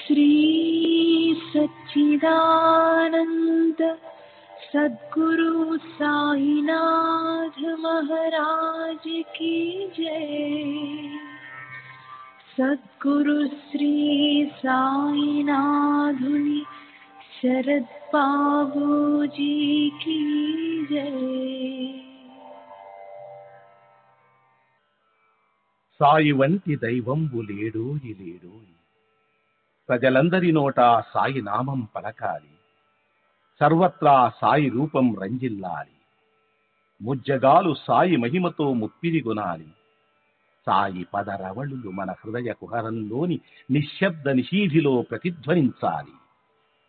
श्री सच्चिदानंद सद्गुरु साईनाथ महाराज की जय। सद्गुरु श्री साईनाथुनि शरद बाबूजी की जय। సాయి వంటి దైవంబు లేడోయి లేడోయి, ప్రజలందరి నోట సాయి నామం పలకాలి, సర్వత్రా సాయి రూపం రంజిల్లాలి, ముజ్జగాలు సాయి మహిమతో ముప్పిరిగొనాలి. సాయి పదరవళులు మన హృదయ కుహరంలోని నిశ్శబ్ద నిశీధిలో ప్రతిధ్వనించాలి.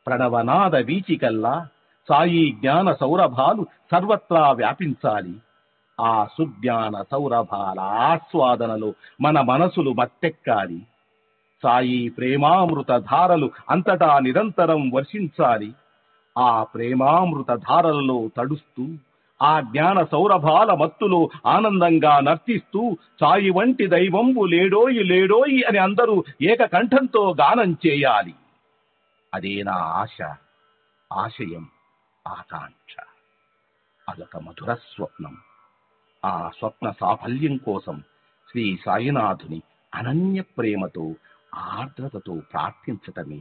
ప్రణవనాద వీచికల్లా సాయి జ్ఞాన సౌరభాలు సర్వత్రా వ్యాపించాలి. ఆ సుజ్ఞాన సౌరభాల ఆస్వాదనలో మన మనసులు మత్తెక్కాలి. సాయి ప్రేమామృత ధారలు అంతటా నిరంతరం వర్షించాలి. ఆ ప్రేమామృత ధారలలో తడుస్తూ, ఆ జ్ఞాన సౌరభాల మత్తులో ఆనందంగా నర్తిస్తూ సాయి వంటి దైవంబు లేడోయి లేడోయి అని అందరూ ఏకకంఠంతో గానం చేయాలి. అదే నా ఆశ, ఆశయం, ఆకాంక్ష. అదొక మధుర స్వప్నం. ఆ స్వప్న సాఫల్యం కోసం శ్రీ సాయినాథుని అనన్య ప్రేమతో, ఆర్ద్రతతో ప్రార్థించటమే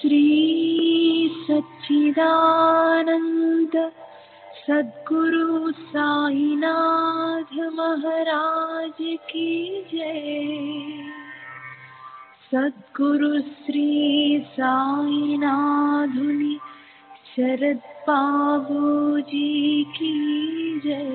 श्री सच्चिदानंद सद्गुरु साईनाथ महाराज की जय। सद्गुरु श्री साईनाथुनि शरद बाबूजी की जय।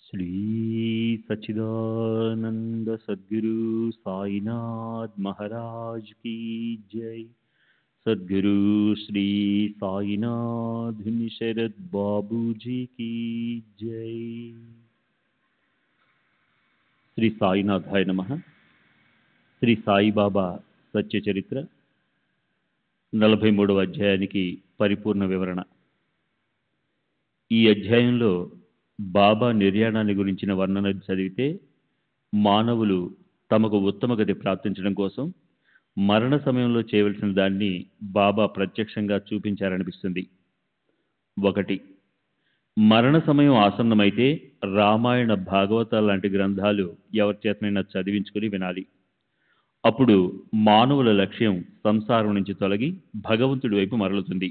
श्री सच्चिदानंद सद्गुरु साईनाथ महाराज की जय। सद्गुरु श्री साईनाथ शरद बाबूजी की जय। శ్రీ సాయినాథాయ నమః. శ్రీ సాయిబాబా సత్య చరిత్ర 43వ అధ్యాయానికి పరిపూర్ణ వివరణ. ఈ అధ్యాయంలో బాబా నిర్యాణాన్ని గురించిన వర్ణన చదివితే మానవులు తమకు ఉత్తమ గతి ప్రాప్తించడం కోసం మరణ సమయంలో చేయవలసిన దాన్ని బాబా ప్రత్యక్షంగా చూపించారనిపిస్తుంది. 1. మరణ సమయం ఆసన్నమైతే రామాయణ భాగవతాల లాంటి గ్రంథాలు ఎవరి చేతనైనా చదివించుకుని వినాలి. అప్పుడు మానవుల లక్ష్యం సంసారం నుంచి తొలగి భగవంతుడి వైపు మరలుతుంది.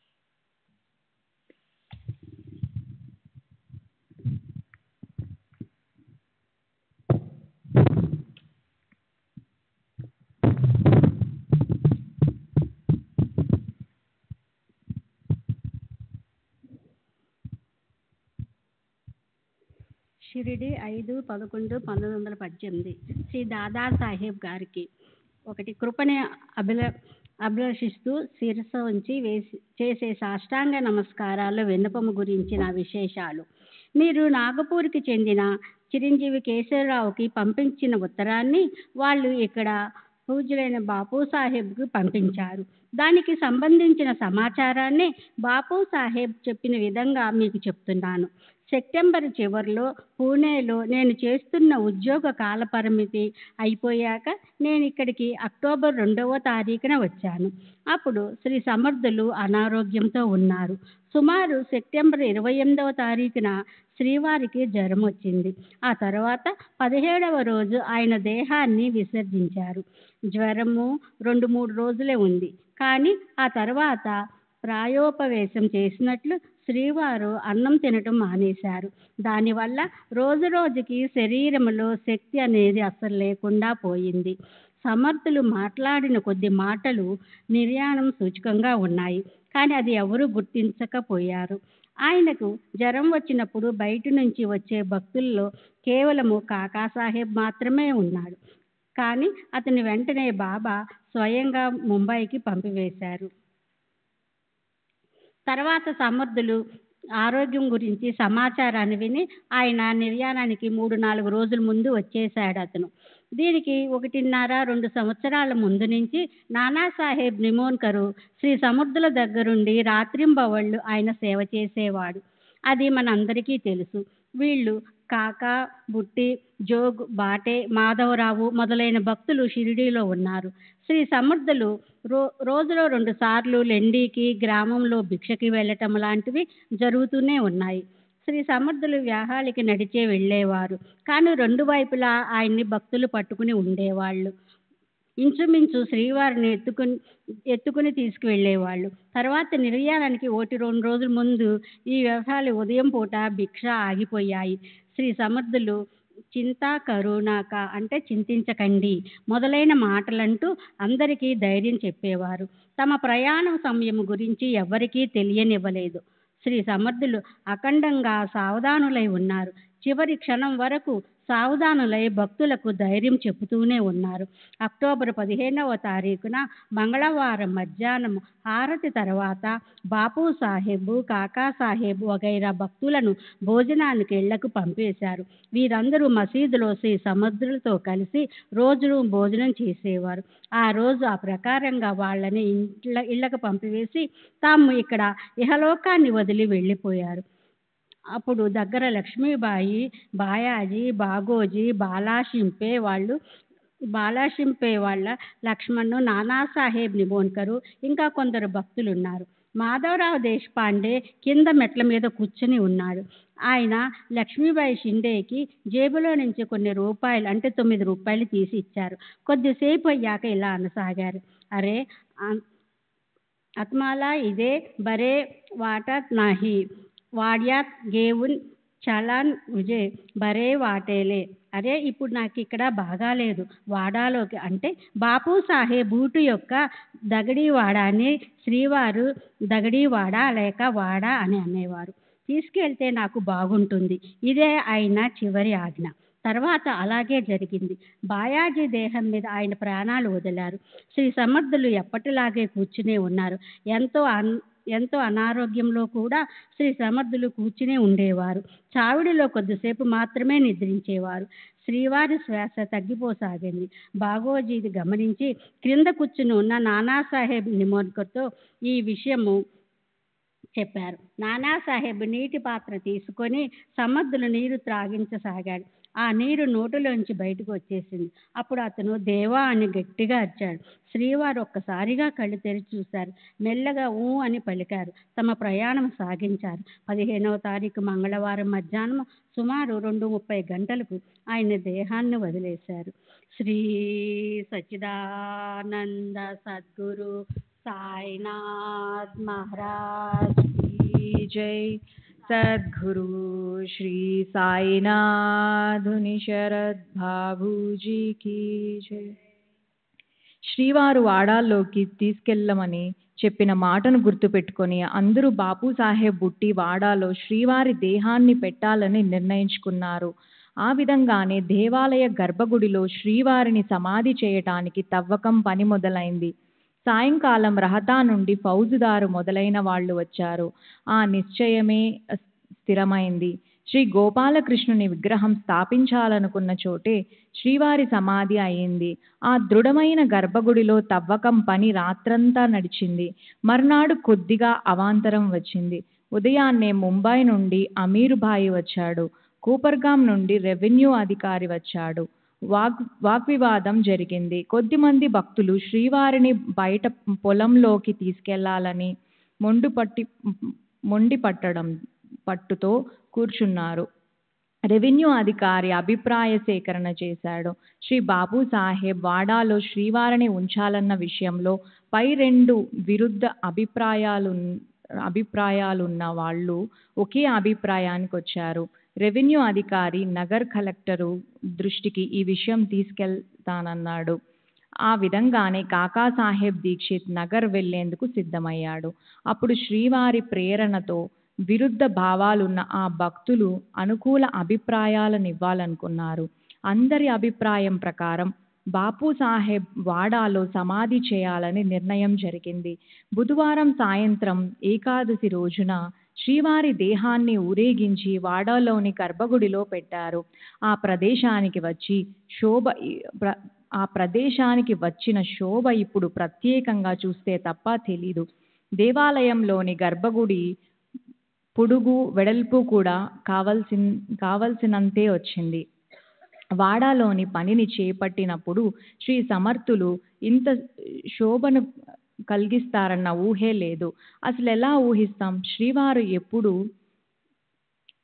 షిరిడి 5/11/1918 శ్రీ దాదాసాహెబ్ గారికి ఒకటి కృపని అభిలషిస్తూ శిరస ఉంచి చేసే సాష్టాంగ నమస్కారాలు విన్నపము గురించిన విశేషాలు. మీరు నాగపూర్కి చెందిన చిరంజీవి కేశవరావుకి పంపించిన ఉత్తరాన్ని వాళ్ళు ఇక్కడ పూజ్యులైన బాపు సాహెబ్కు పంపించారు. దానికి సంబంధించిన సమాచారాన్ని బాపు సాహెబ్ చెప్పిన విధంగా మీకు చెప్తున్నాను. సెప్టెంబర్ చివరిలో పూణేలో నేను చేస్తున్న ఉద్యోగ కాల పరిమితి అయిపోయాక నేను ఇక్కడికి అక్టోబర్ 2వ తారీఖున వచ్చాను. అప్పుడు శ్రీ సమర్థులు అనారోగ్యంతో ఉన్నారు. సుమారు సెప్టెంబర్ 28వ తారీఖున శ్రీవారికి జ్వరం వచ్చింది. ఆ తర్వాత 17వ రోజు ఆయన దేహాన్ని విసర్జించారు. జ్వరము 2-3 రోజులే ఉంది. కానీ ఆ తర్వాత ప్రాయోపవేశం చేసినట్లు శ్రీవారు అన్నం తినటం మానేశారు. దానివల్ల రోజు రోజుకి శరీరంలో శక్తి అనేది అసలు లేకుండా పోయింది. సమర్థులు మాట్లాడిన కొద్ది మాటలు నిర్యాణం సూచకంగా ఉన్నాయి. కానీ అది ఎవరూ గుర్తించకపోయారు. ఆయనకు జ్వరం వచ్చినప్పుడు బయట నుంచి వచ్చే భక్తుల్లో కేవలము కాకాసాహెబ్ మాత్రమే ఉన్నాడు. కానీ అతని వెంటనే బాబా స్వయంగా ముంబైకి పంపివేశారు. తర్వాత సమర్థులు ఆరోగ్యం గురించి సమాచారాన్ని విని ఆయన నిర్యాణానికి 3-4 రోజుల ముందు వచ్చేశాడు అతను. దీనికి 1.5-2 సంవత్సరాల ముందు నుంచి నానాసాహెబ్ నిమోన్కరు శ్రీ సమర్థుల దగ్గరుండి రాత్రింబవళ్ళు ఆయన సేవ చేసేవాడు. అది మనందరికీ తెలుసు. వీళ్ళు కాకా, బుట్టి, జోగ్, బాటే, మాధవరావు మొదలైన భక్తులు షిరిడీలో ఉన్నారు. శ్రీ సమర్థులు రోజులో 2 సార్లు లెండీకి గ్రామంలో భిక్షకి వెళ్ళటం లాంటివి జరుగుతూనే ఉన్నాయి. శ్రీ సమర్థులు వ్యాహాలకి నడిచే వెళ్ళేవారు. కానీ 2 వైపులా ఆయన్ని భక్తులు పట్టుకుని ఉండేవాళ్ళు. ఇంచుమించు శ్రీవారిని ఎత్తుకుని తీసుకువెళ్ళేవాళ్ళు. తర్వాత నిర్యాణానికి 1-2 రోజుల ముందు ఈ వ్యవహారాలు ఉదయం పూట భిక్ష ఆగిపోయాయి. శ్రీ సమర్థులు చింతా కరుణాక అంటే చింతించకండి మొదలైన మాటలంటూ అందరికీ ధైర్యం చెప్పేవారు. తమ ప్రయాణం సమయం గురించి ఎవరికీ తెలియనివ్వలేదు. శ్రీ సమర్థులు అఖండంగా సావధానులై ఉన్నారు. చివరి క్షణం వరకు సావధానులై భక్తులకు ధైర్యం చెబుతూనే ఉన్నారు. అక్టోబర్ 15వ తారీఖున మంగళవారం మధ్యాహ్నం హారతి తర్వాత బాపు సాహెబ్, కాకా సాహెబ్ వగైరా భక్తులను భోజనానికి ఇళ్లకు పంపేశారు. వీరందరూ మసీదులో శ్రీ సమర్థులతో కలిసి రోజు భోజనం చేసేవారు. ఆ రోజు ఆ ప్రకారంగా వాళ్ళని ఇళ్లకు పంపివేసి తాము ఇక్కడ ఇహలోకాన్ని వదిలి వెళ్ళిపోయారు. అప్పుడు దగ్గర లక్ష్మీబాయి, బాయాజీ, బాగోజీ, బాలాషింపే వాళ్ళ లక్ష్మణ్, నానాసాహెబ్ నిమోన్కరు ఇంకా కొందరు భక్తులున్నారు. మాధవరావు దేశపాండే కింద మెట్ల మీద కూర్చుని ఉన్నాడు. ఆయన లక్ష్మీబాయి షిండేకి జేబులో నుంచి కొన్ని రూపాయలు అంటే 9 రూపాయలు తీసి ఇచ్చారు. కొద్దిసేపు అయ్యాక ఇలా అనసాగారు, అరే ఆత్మాలా ఇదే బరే వాటత్ నాహి వాడ్యాత్ గేవున్ చలాన్ విజయ్ బరే వాటేలే. అరే ఇప్పుడు నాకు ఇక్కడ బాగాలేదు, వాడాలోకి అంటే బాపు సాహెబ్ బూటు యొక్క దగడీవాడ అని శ్రీవారు దగడీవాడ లేక వాడ అని అనేవారు. తీసుకెళ్తే నాకు బాగుంటుంది. ఇదే ఆయన చివరి ఆజ్ఞ. తర్వాత అలాగే జరిగింది. బాయాజీ దేహం మీద ఆయన ప్రాణాలు వదిలారు. శ్రీ సమర్థులు ఎప్పటిలాగే కూర్చునే ఉన్నారు. ఎంతో అనారోగ్యంలో కూడా శ్రీ సమర్థులు కూర్చునే ఉండేవారు. చావిడిలో కొద్దిసేపు మాత్రమే నిద్రించేవారు. శ్రీవారి శ్వాస తగ్గిపోసాగింది. బాగోజీది గమనించి క్రింద కూర్చుని ఉన్న నానాసాహెబ్ నిమోన్కర్తో ఈ విషయము చెప్పారు. నానాసాహెబ్ నీటి పాత్ర తీసుకొని సమర్థులు నీరు త్రాగించసాగాడు. ఆ నీరు నోటిలోంచి బయటకు వచ్చేసింది. అప్పుడు అతను దేవా అని గట్టిగా అరిచాడు. శ్రీవారు ఒక్కసారిగా కళ్ళు తెరిచి చూశారు. మెల్లగా ఊ అని పలికారు. తమ ప్రయాణం సాగించారు. 15వ తారీఖు మంగళవారం మధ్యాహ్నం సుమారు 2:30 గంటలకు ఆయన దేహాన్ని వదిలేశారు. శ్రీ సచ్చిదానంద సద్గురు సాయినాథ్ మహారాజ్ की जय। सद्गुरु श्री साईनाथ शरद बाबूजी की जय। శ్రీవారు వాడాల్లోకి తీసుకెళ్ళమని చెప్పిన మాటను గుర్తుపెట్టుకొని అందరూ బాపు సాహెబ్ బుట్టి వాడాలో శ్రీవారి దేహాన్ని పెట్టాలని నిర్ణయించుకున్నారు. ఆ విధంగానే దేవాలయ గర్భగుడిలో శ్రీవారిని సమాధి చేయటానికి తవ్వకం పని మొదలైంది. సాయంకాలం రహతా నుండి ఫౌజుదారు మొదలైన వాళ్ళు వచ్చారు. ఆ నిశ్చయమే స్థిరమైంది. శ్రీ గోపాలకృష్ణుని విగ్రహం స్థాపించాలనుకున్న చోటే శ్రీవారి సమాధి అయింది. ఆ దృఢమైన గర్భగుడిలో తవ్వకం పని రాత్రంతా నడిచింది. మర్నాడు కొద్దిగా అవాంతరం వచ్చింది. ఉదయాన్నే ముంబై నుండి అమీరుభాయి వచ్చాడు. కూపర్గాం నుండి రెవెన్యూ అధికారి వచ్చాడు. వాగ్వివాదం జరిగింది. కొద్దిమంది భక్తులు శ్రీవారిని బయట పొలంలోకి తీసుకెళ్లాలని పట్టుతో కూర్చున్నారు. రెవెన్యూ అధికారి అభిప్రాయ సేకరణ చేశాడు. శ్రీ బాబు సాహెబ్ వాడాలో శ్రీవారిని ఉంచాలన్న విషయంలో పై రెండు విరుద్ధ అభిప్రాయాలున్న వాళ్ళు ఒకే అభిప్రాయానికి వచ్చారు. రెవెన్యూ అధికారి నగర్ కలెక్టరు దృష్టికి ఈ విషయం తీసుకెళ్తానన్నాడు. ఆ విధంగానే కాకాసాహెబ్ దీక్షిత్ నగర్ వెళ్లేందుకు సిద్ధమయ్యాడు. అప్పుడు శ్రీవారి ప్రేరణతో విరుద్ధ భావాలున్న ఆ భక్తులు అనుకూల అభిప్రాయాలనివ్వాలనుకున్నారు. అందరి అభిప్రాయం ప్రకారం బాపు సాహెబ్ వాడాలో సమాధి చేయాలని నిర్ణయం జరిగింది. బుధవారం సాయంత్రం ఏకాదశి రోజున శ్రీవారి దేహాన్ని ఊరేగించి వాడాలోని గర్భగుడిలో పెట్టారు. ఆ ప్రదేశానికి వచ్చిన శోభ ఇప్పుడు ప్రత్యేకంగా చూస్తే తప్ప తెలీదు. దేవాలయంలోని గర్భగుడి పొడుగు వెడల్పు కూడా కావలసినంతే వచ్చింది. వాడాలోని పనిని చేపట్టినప్పుడు శ్రీ సమర్థులు ఇంత శోభను కలిగిస్తారన్న ఊహే లేదు. అసలు ఎలా ఊహిస్తాం? శ్రీవారు ఎప్పుడు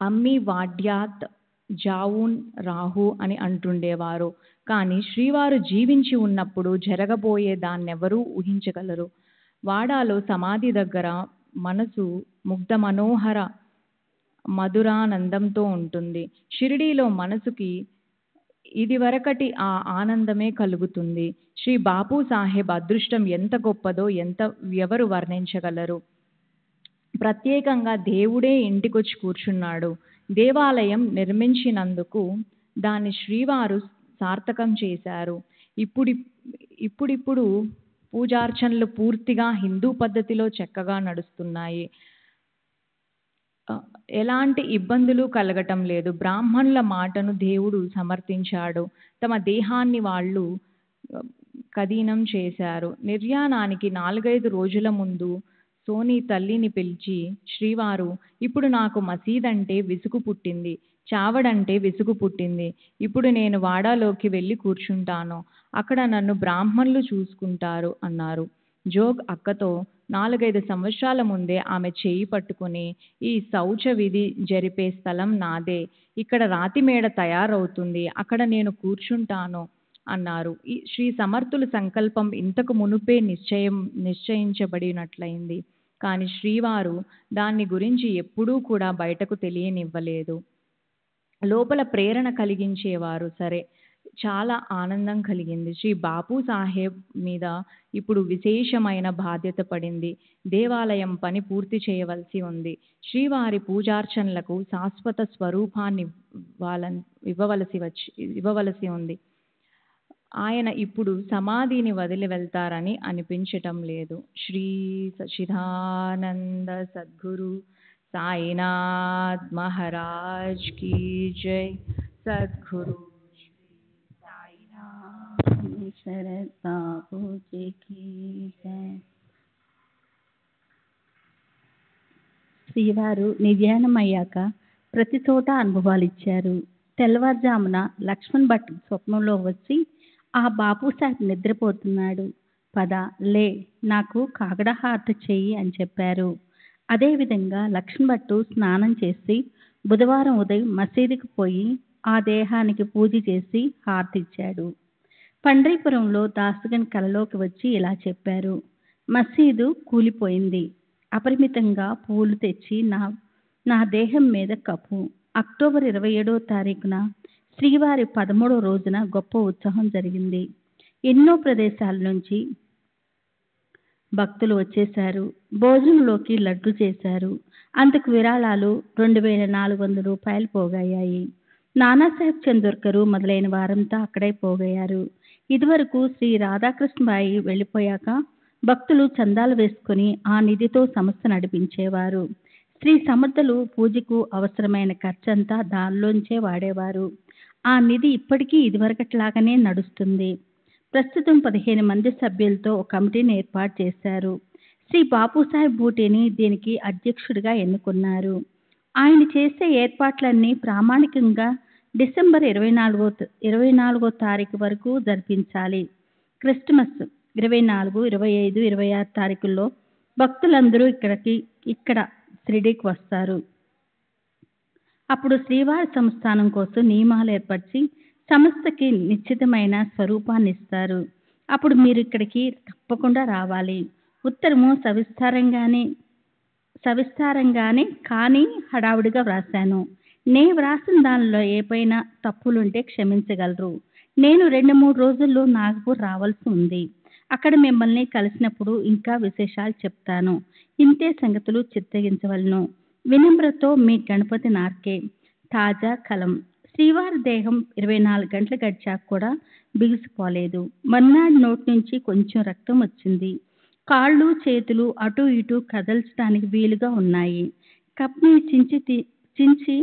అమ్మి వాడ్యాత్ జావున్ రాహు అని అంటుండేవారు. కానీ శ్రీవారు జీవించి ఉన్నప్పుడు జరగబోయే దాన్నెవరూ ఊహించగలరు. వాడాలో సమాధి దగ్గర మనసు ముగ్ధ మనోహర మధురానందంతో ఉంటుంది. షిరిడీలో మనసుకి ఇదివరకటి ఆ ఆనందమే కలుగుతుంది. శ్రీ బాపు సాహెబ్ అదృష్టం ఎంత గొప్పదో ఎవరు వర్ణించగలరు. ప్రత్యేకంగా దేవుడే ఇంటికొచ్చి కూర్చున్నాడు. దేవాలయం నిర్మించినందుకు దాన్ని శ్రీవారు సార్థకం చేశారు. ఇప్పుడిప్పుడు పూజార్చనలు పూర్తిగా హిందూ పద్ధతిలో చక్కగా నడుస్తున్నాయి. ఎలాంటి ఇబ్బందులు కలగటం లేదు. బ్రాహ్మణుల మాటను దేవుడు సమర్థించాడు. తమ దేహాన్ని వాళ్ళు కదీనం చేశారు. నిర్యాణానికి 4-5 రోజుల ముందు సోని తల్లిని పిలిచి శ్రీవారు, ఇప్పుడు నాకు మసీదంటే విసుగు పుట్టింది, చావడంటే విసుగు పుట్టింది. ఇప్పుడు నేను వాడాలోకి వెళ్ళి కూర్చుంటాను. అక్కడ నన్ను బ్రాహ్మణులు చూసుకుంటారు అన్నారు. జోగ్ అక్కతో 4-5 సంవత్సరాల ముందే ఆమె చేయి పట్టుకుని, ఈ శౌచ విధి జరిపే స్థలం నాదే, ఇక్కడ రాతిమేడ తయారవుతుంది, అక్కడ నేను కూర్చుంటాను అన్నారు. ఈ శ్రీ సమర్థుల సంకల్పం ఇంతకు మునుపే నిశ్చయించబడినట్లయింది. కానీ శ్రీవారు దాన్ని గురించి ఎప్పుడూ కూడా బయటకు తెలియనివ్వలేదు. లోపల ప్రేరణ కలిగించేవారు. సరే, చాలా ఆనందం కలిగింది. శ్రీ బాపు సాహెబ్ మీద ఇప్పుడు విశేషమైన బాధ్యత పడింది. దేవాలయం పని పూర్తి చేయవలసి ఉంది. శ్రీవారి పూజార్చనలకు శాశ్వత స్వరూపాన్ని ఇవ్వవలసి ఉంది. ఆయన ఇప్పుడు సమాధిని వదిలి వెళ్తారని అనిపించటం లేదు. శ్రీ సచ్చిదానంద సద్గురు సాయినాథ్ మహారాజ్ కీ జై. సద్గురు శరత్ బాబూజీ కీ జై. శ్రీవారు నిర్యాణమయ్యాక ప్రతి చోట అనుభవాలు ఇచ్చారు. తెల్లవారుజామున లక్ష్మణ్ భట్ స్వప్నంలో వచ్చి, ఆ బాపు సాహెబ్ నిద్రపోతున్నాడు, పద లే, నాకు కాగడహారతి చెయ్యి అని చెప్పారు. అదేవిధంగా లక్ష్మణ్ భట్టు స్నానం చేసి బుధవారం ఉదయం మసీదుకు పోయి ఆ దేహానికి పూజ చేసి హారతి ఇచ్చాడు. పండ్రీపురంలో దాసగన్ కలలోకి వచ్చి ఇలా చెప్పారు, మసీదు కూలిపోయింది, అపరిమితంగా పూలు తెచ్చి నా దేహం మీద కప్పు. అక్టోబర్ 27వ తారీఖున శ్రీవారి 13వ రోజున గొప్ప ఉత్సవం జరిగింది. ఎన్నో ప్రదేశాల నుంచి భక్తులు వచ్చేశారు. భోజనంలోకి లడ్డు చేశారు. అందుకు విరాళాలు 2400 రూపాయలు పోగయ్యాయి. నానాసాహెబ్ చందోర్కరు మొదలైన వారంతా అక్కడే పోగయ్యారు. ఇదివరకు శ్రీ రాధాకృష్ణబాయి వెళ్ళిపోయాక భక్తులు చందాలు వేసుకుని ఆ నిధితో సంస్థ నడిపించేవారు. శ్రీ సమర్థులు పూజకు అవసరమైన ఖర్చంతా దానిలోంచే వాడేవారు. ఆ నిధి ఇప్పటికీ ఇదివరకట్లాగానే నడుస్తుంది. ప్రస్తుతం 15 మంది సభ్యులతో ఒక కమిటీని ఏర్పాటు చేశారు. శ్రీ బాపూసాహెబ్ బూటిని దీనికి అధ్యక్షుడిగా ఎన్నుకున్నారు. ఆయన చేసే ఏర్పాట్లన్నీ ప్రామాణికంగా డిసెంబర్ 24వ తారీఖు వరకు జరిపించాలి. క్రిస్టమస్ 24, 25, 26 తారీఖుల్లో భక్తులందరూ ఇక్కడ షిరిడీకి వస్తారు. అప్పుడు శ్రీవారి సంస్థానం కోసం నియమాలు ఏర్పరిచి సంస్థకి నిశ్చితమైన స్వరూపాన్ని ఇస్తారు. అప్పుడు మీరు ఇక్కడికి తప్పకుండా రావాలి. ఉత్తరము సవిస్తారంగానే కానీ హడావుడిగా వ్రాశాను. నేను వ్రాసిన దానిలో ఏపైనా తప్పులుంటే క్షమించగలరు. నేను 2-3 రోజుల్లో నాగపూర్ రావాల్సి ఉంది. అక్కడ మిమ్మల్ని కలిసినప్పుడు ఇంకా విశేషాలు చెప్తాను. ఇంతే సంగతులు చిత్తగించవలను. వినమ్రతో మీ గణపతి నార్కే. తాజా కలం. శ్రీవారి దేహం 24 గంటలు గడిచాక కూడా బిగుసిపోలేదు. మర్నాడు నోటి నుంచి కొంచెం రక్తం వచ్చింది. కాళ్ళు చేతులు అటు ఇటు కదల్చడానికి వీలుగా ఉన్నాయి. కప్ని చించి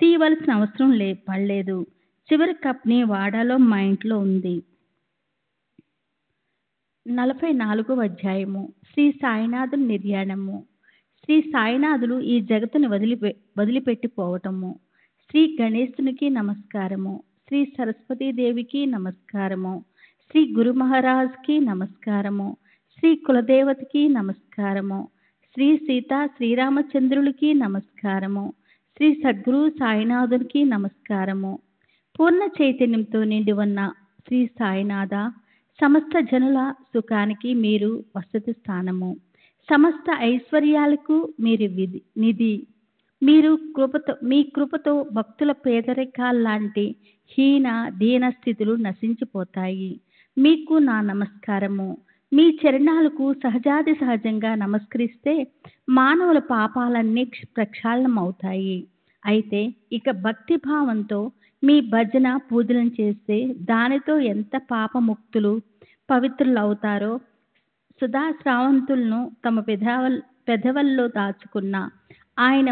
తీయవలసిన అవసరం పడలేదు. చివరి కప్ని వాడాలో మా ఇంట్లో ఉంది. 44వ అధ్యాయము. శ్రీ సాయినాథుని నిర్యాణము. శ్రీ సాయినాథులు ఈ జగత్తుని వదిలిపెట్టిపోవటము. శ్రీ గణేశునికి నమస్కారము. శ్రీ సరస్వతీదేవికి నమస్కారము. శ్రీ గురు మహారాజ్కి నమస్కారము. శ్రీ కులదేవతకి నమస్కారము. శ్రీ సీతా శ్రీరామచంద్రులకి నమస్కారము. శ్రీ సద్గురు సాయినాథునికి నమస్కారము. పూర్ణ చైతన్యంతో నిండి ఉన్న శ్రీ సాయినాథ, సమస్త జనుల సుఖానికి మీరు వసతి స్థానము. సమస్త ఐశ్వర్యాలకు మీరు నిధి. మీ కృపతో భక్తుల పేదరికాల్లాంటి దీన స్థితులు నశించిపోతాయి. మీకు నా నమస్కారము. మీ చరణాలకు సహజంగా నమస్కరిస్తే మానవుల పాపాలన్నీ ప్రక్షాళనమవుతాయి. అయితే ఇక భక్తిభావంతో మీ భజన పూజలను చేస్తే దానితో ఎంత పాపముక్తులు పవిత్రులు అవుతారో. సుధా శ్రావంతులను తమ పెదవుల్లో దాచుకున్న ఆయన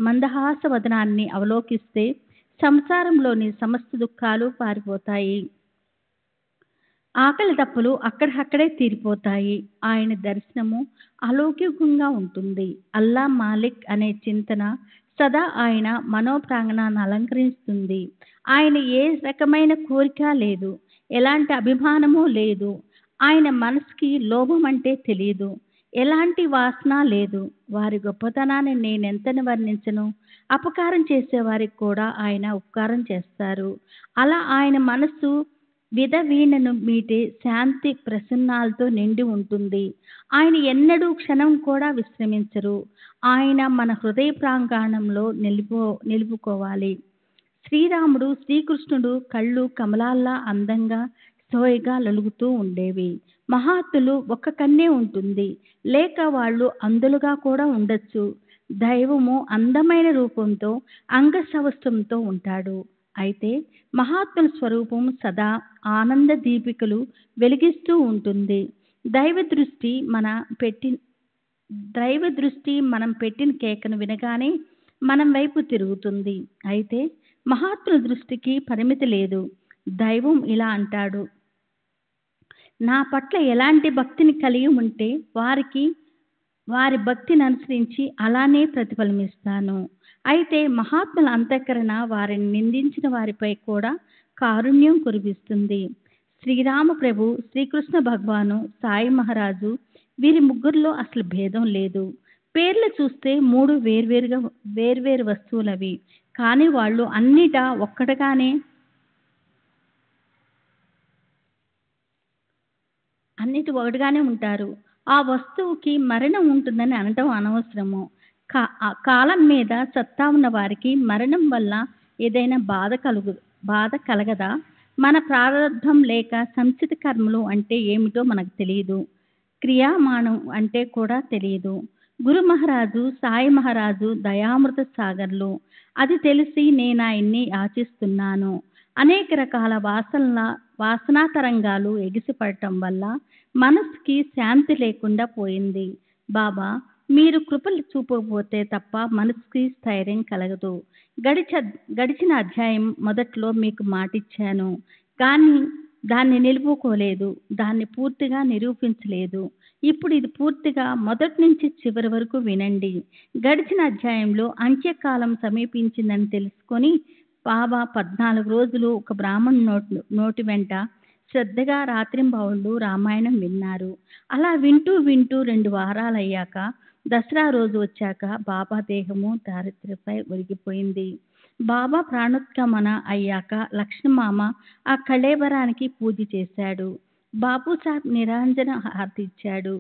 మందహాస వదనాన్ని అవలోకిస్తే సంసారంలోని సమస్త దుఃఖాలు పారిపోతాయి. ఆకలి దప్పులు అక్కడక్కడే తీరిపోతాయి. ఆయన దర్శనము అలౌకికంగా ఉంటుంది. అల్లా మాలిక్ అనే చింతన సదా ఆయన మనోప్రాంగణాన్ని అలంకరిస్తుంది. ఆయన ఏ రకమైన కోరిక లేదు, ఎలాంటి అభిమానము లేదు. ఆయన మనసుకి లోభం అంటే తెలియదు, ఎలాంటి వాసన లేదు. వారి గొప్పతనాన్ని నేనెంతని వర్ణించను. అపకారం చేసేవారికి కూడా ఆయన ఉపకారం చేస్తారు. అలా ఆయన మనసు విధవీణను మీటే శాంతి ప్రసన్నాలతో నిండి ఉంటుంది. ఆయన ఎన్నడూ క్షణం కూడా విశ్రమించరు. ఆయన మన హృదయ ప్రాంగణంలో నిలుపుకోవాలి. శ్రీరాముడు శ్రీకృష్ణుడు కళ్ళు కమలాల్లా అందంగా సోయగా లొలుగుతూ ఉండేవి. మహాత్ములు ఒక్క కన్నే ఉంటుంది, లేక వాళ్ళు అందులుగా కూడా ఉండొచ్చు. దైవము అందమైన రూపంతో అంగసవస్త్రంతో ఉంటాడు. అయితే మహాత్ముల స్వరూపం సదా ఆనంద దీపికలు వెలిగిస్తూ ఉంటుంది. దైవ దృష్టి మనం పెట్టిన కేకను వినగానే మనం వైపు తిరుగుతుంది. అయితే మహాత్ముల దృష్టికి పరిమితి లేదు. దైవం ఇలా అంటాడు, నా పట్ల ఎలాంటి భక్తిని కలిగి ఉంటే వారి భక్తిని అనుసరించి అలానే ప్రతిఫలమిస్తాను. అయితే మహాత్ముల అంతఃకరణ వారిని నిందించిన వారిపై కూడా కారుణ్యం కురిపిస్తుంది. శ్రీరామ ప్రభు, శ్రీకృష్ణ భగవాను, సాయి మహారాజు వీరి ముగ్గురిలో అసలు భేదం లేదు. పేర్లు చూస్తే 3 వేర్వేరు వస్తువులవి, కానీ వాళ్ళు అన్నిటా ఒకటిగానే ఉంటారు. ఆ వస్తువుకి మరణం ఉంటుందని అనటం అనవసరము. కాలం మీద సత్తా ఉన్న వారికి మరణం వల్ల ఏదైనా బాధ కలగదా? మన ప్రారంధం లేక సంచిత కర్మలు అంటే ఏమిటో మనకు తెలియదు. క్రియామాణం అంటే కూడా తెలియదు. గురు మహారాజు, సాయి మహారాజు దయామృత సాగర్లు. అది తెలిసి నేను ఆయన్ని యాచిస్తున్నాను. అనేక రకాల వాసనా తరంగాలు ఎగిసిపడటం వల్ల మనసుకి శాంతి లేకుండా పోయింది. బాబా, మీరు కృపలు చూపకపోతే తప్ప మనసుకి స్థైర్యం కలగదు. గడిచిన అధ్యాయం మొదట్లో మీకు మాటిచ్చాను, కానీ దాన్ని నిలుపుకోలేదు, దాన్ని పూర్తిగా నిరూపించలేదు. ఇప్పుడు ఇది పూర్తిగా మొదటి నుంచి చివరి వరకు వినండి. గడిచిన అధ్యాయంలో అంత్యకాలం సమీపించిందని తెలుసుకొని బాబా 14 రోజులు ఒక బ్రాహ్మణు నోటి వెంట శ్రద్ధగా రాత్రింబవళ్ళు రామాయణం విన్నారు. అలా వింటూ వింటూ 2 వారాలయ్యాక దసరా రోజు వచ్చాక బాబా దేహము దారిద్ర్యపై ఒరిగిపోయింది. బాబా ప్రాణోత్గమన అయ్యాక లక్ష్మణమామ ఆ కళేబరానికి పూజ చేశాడు. బాపు సాహెబ్ నిరంజన హారతి ఇచ్చాడు.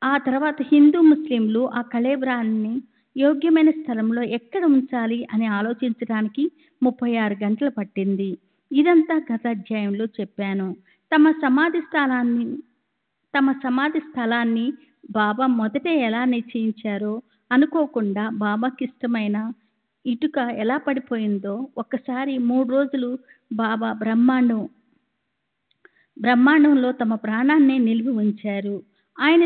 ఆ తర్వాత హిందూ ముస్లింలు ఆ కళేబరాన్ని యోగ్యమైన స్థలంలో ఎక్కడ ఉంచాలి అని ఆలోచించడానికి 36 గంటలు పట్టింది. ఇదంతా గత అధ్యాయంలో చెప్పాను. తమ సమాధి స్థలాన్ని బాబా మొదట ఎలా నిశ్చయించారో అనుకోకుండా బాబాకి ఇష్టమైన ఇటుక ఎలా పడిపోయిందో ఒక్కసారి 3 రోజులు బాబా బ్రహ్మాండంలో తమ ప్రాణాన్ని నిలిపి ఉంచారు. ఆయన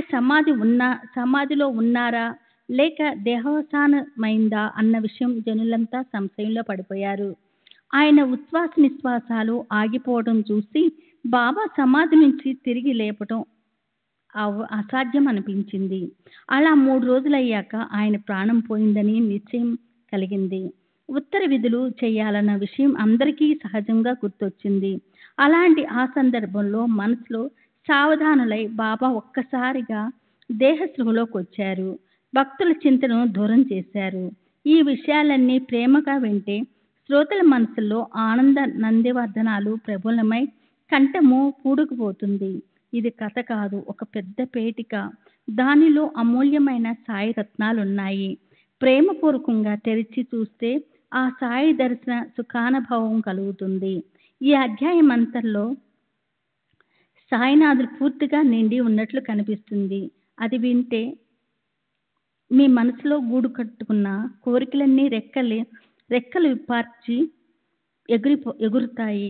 సమాధిలో ఉన్నారా లేక దేహావసానమైందా అన్న విషయం జనులంతా సంశయంలో పడిపోయారు. ఆయన ఉచ్ఛ్వాస నిశ్వాసాలు ఆగిపోవడం చూసి బాబా సమాధి నుంచి తిరిగి లేపటం అసాధ్యం అనిపించింది. అలా 3 రోజులయ్యాక ఆయన ప్రాణం పోయిందని నిశ్చయం కలిగింది. ఉత్తర విధులు చేయాలన్న విషయం అందరికీ సహజంగా గుర్తొచ్చింది. అలాంటి ఆ సందర్భంలో మనసులో సావధానులై బాబా ఒక్కసారిగా దేహస్పృహలోకి వచ్చారు. భక్తుల చింతను దూరం చేశారు. ఈ విషయాలన్నీ ప్రేమగా వింటే శ్రోతల మనసుల్లో ఆనంద నందివర్ధనాలు ప్రబలమై కంఠము పూడుకుపోతుంది. ఇది కథ కాదు, ఒక పెద్ద పేటిక. దానిలో అమూల్యమైన సాయి రత్నాలున్నాయి. ప్రేమపూర్వకంగా తెరిచి చూస్తే ఆ సాయి దర్శన సుఖానుభవం కలుగుతుంది. ఈ అధ్యాయం అంతలో సాయినాథుడు పూర్తిగా నిండి ఉన్నట్లు కనిపిస్తుంది. అది వింటే మీ మనసులో గూడు కట్టుకున్న కోరికలన్నీ రెక్కలు విప్పార్చి ఎగురుతాయి.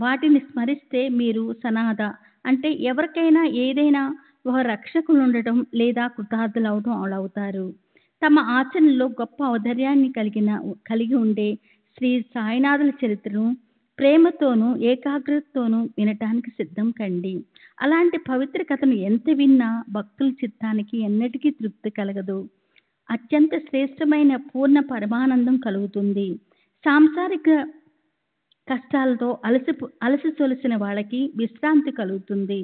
వాటిని స్మరిస్తే మీరు సనాథ అంటే ఎవరికైనా ఏదైనా ఒక రక్షకులు ఉండటం లేదా కృతార్థులవడం అవుతారు. తమ ఆచరణలో గొప్ప ఔదార్యాన్ని కలిగి ఉండే శ్రీ సాయినాథుల చరిత్రను ప్రేమతోనూ ఏకాగ్రతతోనూ వినటానికి సిద్ధం కండి. అలాంటి పవిత్ర కథను ఎంత విన్నా భక్తుల చిత్తానికి ఎన్నటికీ తృప్తి కలగదు. అత్యంత శ్రేష్టమైన పూర్ణ పరమానందం కలుగుతుంది. సాంసారిక కష్టాలతో అలసి సొలసిన వాళ్ళకి విశ్రాంతి కలుగుతుంది.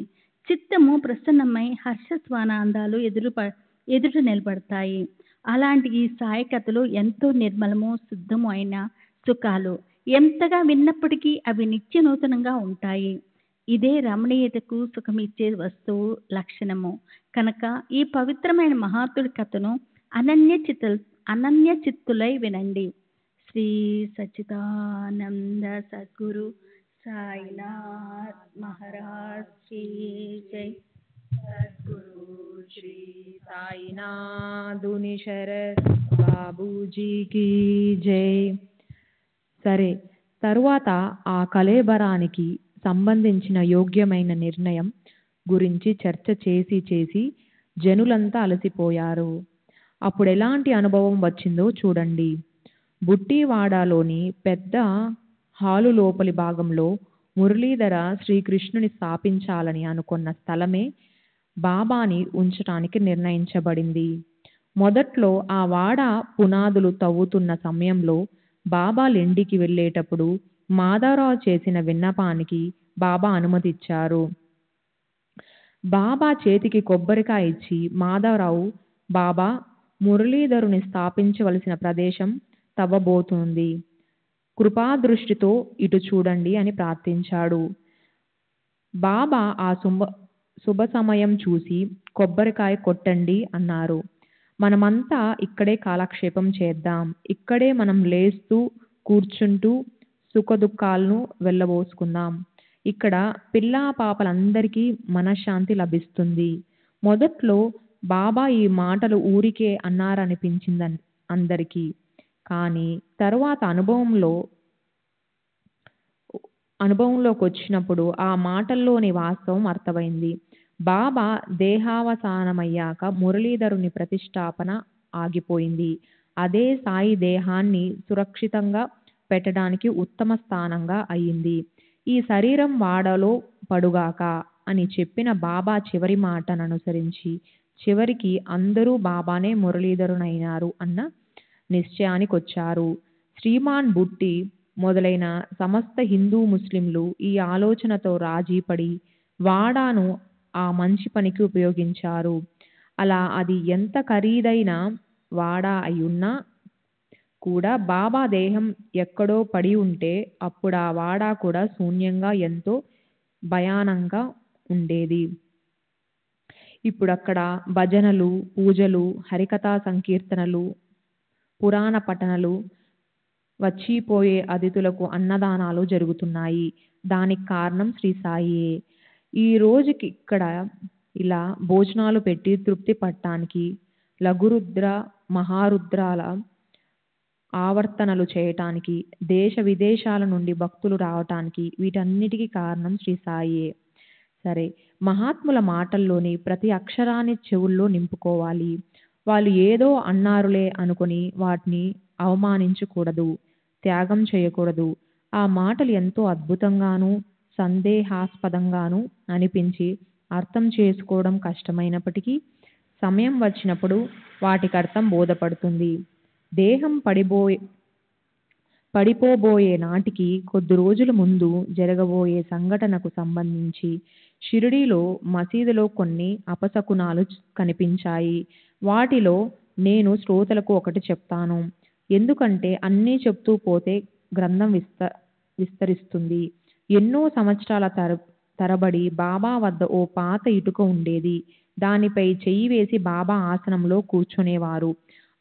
చిత్తము ప్రసన్నమై హర్షస్వానందాలు ఎదుట నిలబడతాయి. అలాంటి ఈ సాయి కథలు ఎంతో నిర్మలము శుద్ధము అయిన సుఖాలు. ఎంతగా విన్నప్పటికీ అవి నిత్య నూతనంగా ఉంటాయి. ఇదే రమణీయతకు సుఖమిచ్చే వస్తువు లక్షణము. కనుక ఈ పవిత్రమైన మహాత్ముడి కథను అనన్య చిత్తులై వినండి. శ్రీ సచ్చిదానంద సద్గురు సాయినాథ్ మహారాజ్ కి జై. సద్గురు శ్రీ సాయినాథుని శరత్ బాబూజీకి జై. సరే, తరువాత ఆ కళేబరానికి సంబంధించిన యోగ్యమైన నిర్ణయం గురించి చర్చ చేసి జనులంతా అలసిపోయారు. అప్పుడు ఎలాంటి అనుభవం వచ్చిందో చూడండి. బుట్టివాడలోని పెద్ద హాలు లోపలి భాగంలో మురళీధర శ్రీకృష్ణుని స్థాపించాలని అనుకున్న స్థలమే బాబాని ఉంచటానికి నిర్ణయించబడింది. మొదట్లో ఆ వాడ పునాదులు తవ్వుతున్న సమయంలో బాబా లెండికి వెళ్ళేటప్పుడు మాధవరావు చేసిన విన్నపానికి బాబా అనుమతిచ్చారు. బాబా చేతికి కొబ్బరికాయ ఇచ్చి మాధవరావు, బాబా మురళీధరుని స్థాపించవలసిన ప్రదేశం తవ్వబోతుంది, కృపాదృష్టితో ఇటు చూడండి అని ప్రార్థించాడు. బాబా ఆ శుభ సమయం చూసి కొబ్బరికాయ కొట్టండి అన్నారు. మనమంతా ఇక్కడే కాలక్షేపం చేద్దాం. ఇక్కడే మనం లేస్తూ కూర్చుంటూ సుఖదుఖాలను వెళ్ళబోసుకుందాం. ఇక్కడ పిల్లా పాపలందరికీ మనశ్శాంతి లభిస్తుంది. మొదట్లో బాబా ఈ మాటలు ఊరికే అందరికీ. కానీ తరువాత అనుభవంలోకి వచ్చినప్పుడు ఆ మాటల్లోని వాస్తవం అర్థమైంది. బాబా దేహావసానమయ్యాక మురళీధరుని ప్రతిష్టాపన ఆగిపోయింది. అదే సాయి దేహాన్ని సురక్షితంగా పెట్టడానికి ఉత్తమ స్థానంగా అయింది. ఈ శరీరం వాడలో పడుగాక అని చెప్పిన బాబా చివరి మాటను అనుసరించి చివరికి అందరూ బాబానే మురళీధరునైనారు అన్న నిశ్చయానికొచ్చారు. శ్రీమాన్ బుట్టి మొదలైన సమస్త హిందూ ముస్లింలు ఈ ఆలోచనతో రాజీపడి వాడాను ఆ మంచి పనికి ఉపయోగించారు. అలా అది ఎంత ఖరీదైన వాడా అయ్యున్నా కూడా బాబా దేహం ఎక్కడో పడి ఉంటే అప్పుడు ఆ వాడా కూడా శూన్యంగా ఎంతో భయానంగా ఉండేది. ఇప్పుడు అక్కడ భజనలు, పూజలు, హరికథా సంకీర్తనలు, పురాణ పఠనలు, వచ్చిపోయే అతిథులకు అన్నదానాలు జరుగుతున్నాయి. దానికి కారణం శ్రీ సాయియే. ఈ రోజుకి ఇక్కడ ఇలా భోజనాలు పెట్టి తృప్తి పట్టడానికి, లఘురుద్ర మహారుద్రాల ఆవర్తనలు చేయటానికి, దేశ విదేశాల నుండి భక్తులు రావటానికి, వీటన్నిటికీ కారణం శ్రీ సాయియే. సరే, మహాత్ముల మాటల్లోని ప్రతి అక్షరాన్ని చెవుల్లో నింపుకోవాలి. వాళ్ళు ఏదో అన్నారులే అనుకుని వాటిని అవమానించకూడదు, త్యాగం చేయకూడదు. ఆ మాటలు ఎంతో అద్భుతంగానూ సందేహాస్పదంగానూ అనిపించి అర్థం చేసుకోవడం కష్టమైనప్పటికీ సమయం వచ్చినప్పుడు వాటికి అర్థం బోధపడుతుంది. దేహం పడిపోబోయే నాటికి కొద్ది రోజుల ముందు జరగబోయే సంఘటనకు సంబంధించి షిరిడీలో మసీదులో కొన్ని అపశకునాలు కనిపించాయి. వాటిలో నేను శ్రోతలకు ఒకటి చెప్తాను. ఎందుకంటే అన్నీ చెప్తూ పోతే గ్రంథం విస్తరిస్తుంది. ఎన్నో సంవత్సరాల తరబడి బాబా వద్ద ఓ పాత ఇటుక ఉండేది. దానిపై చెయ్యి వేసి బాబా ఆసనంలో కూర్చునేవారు.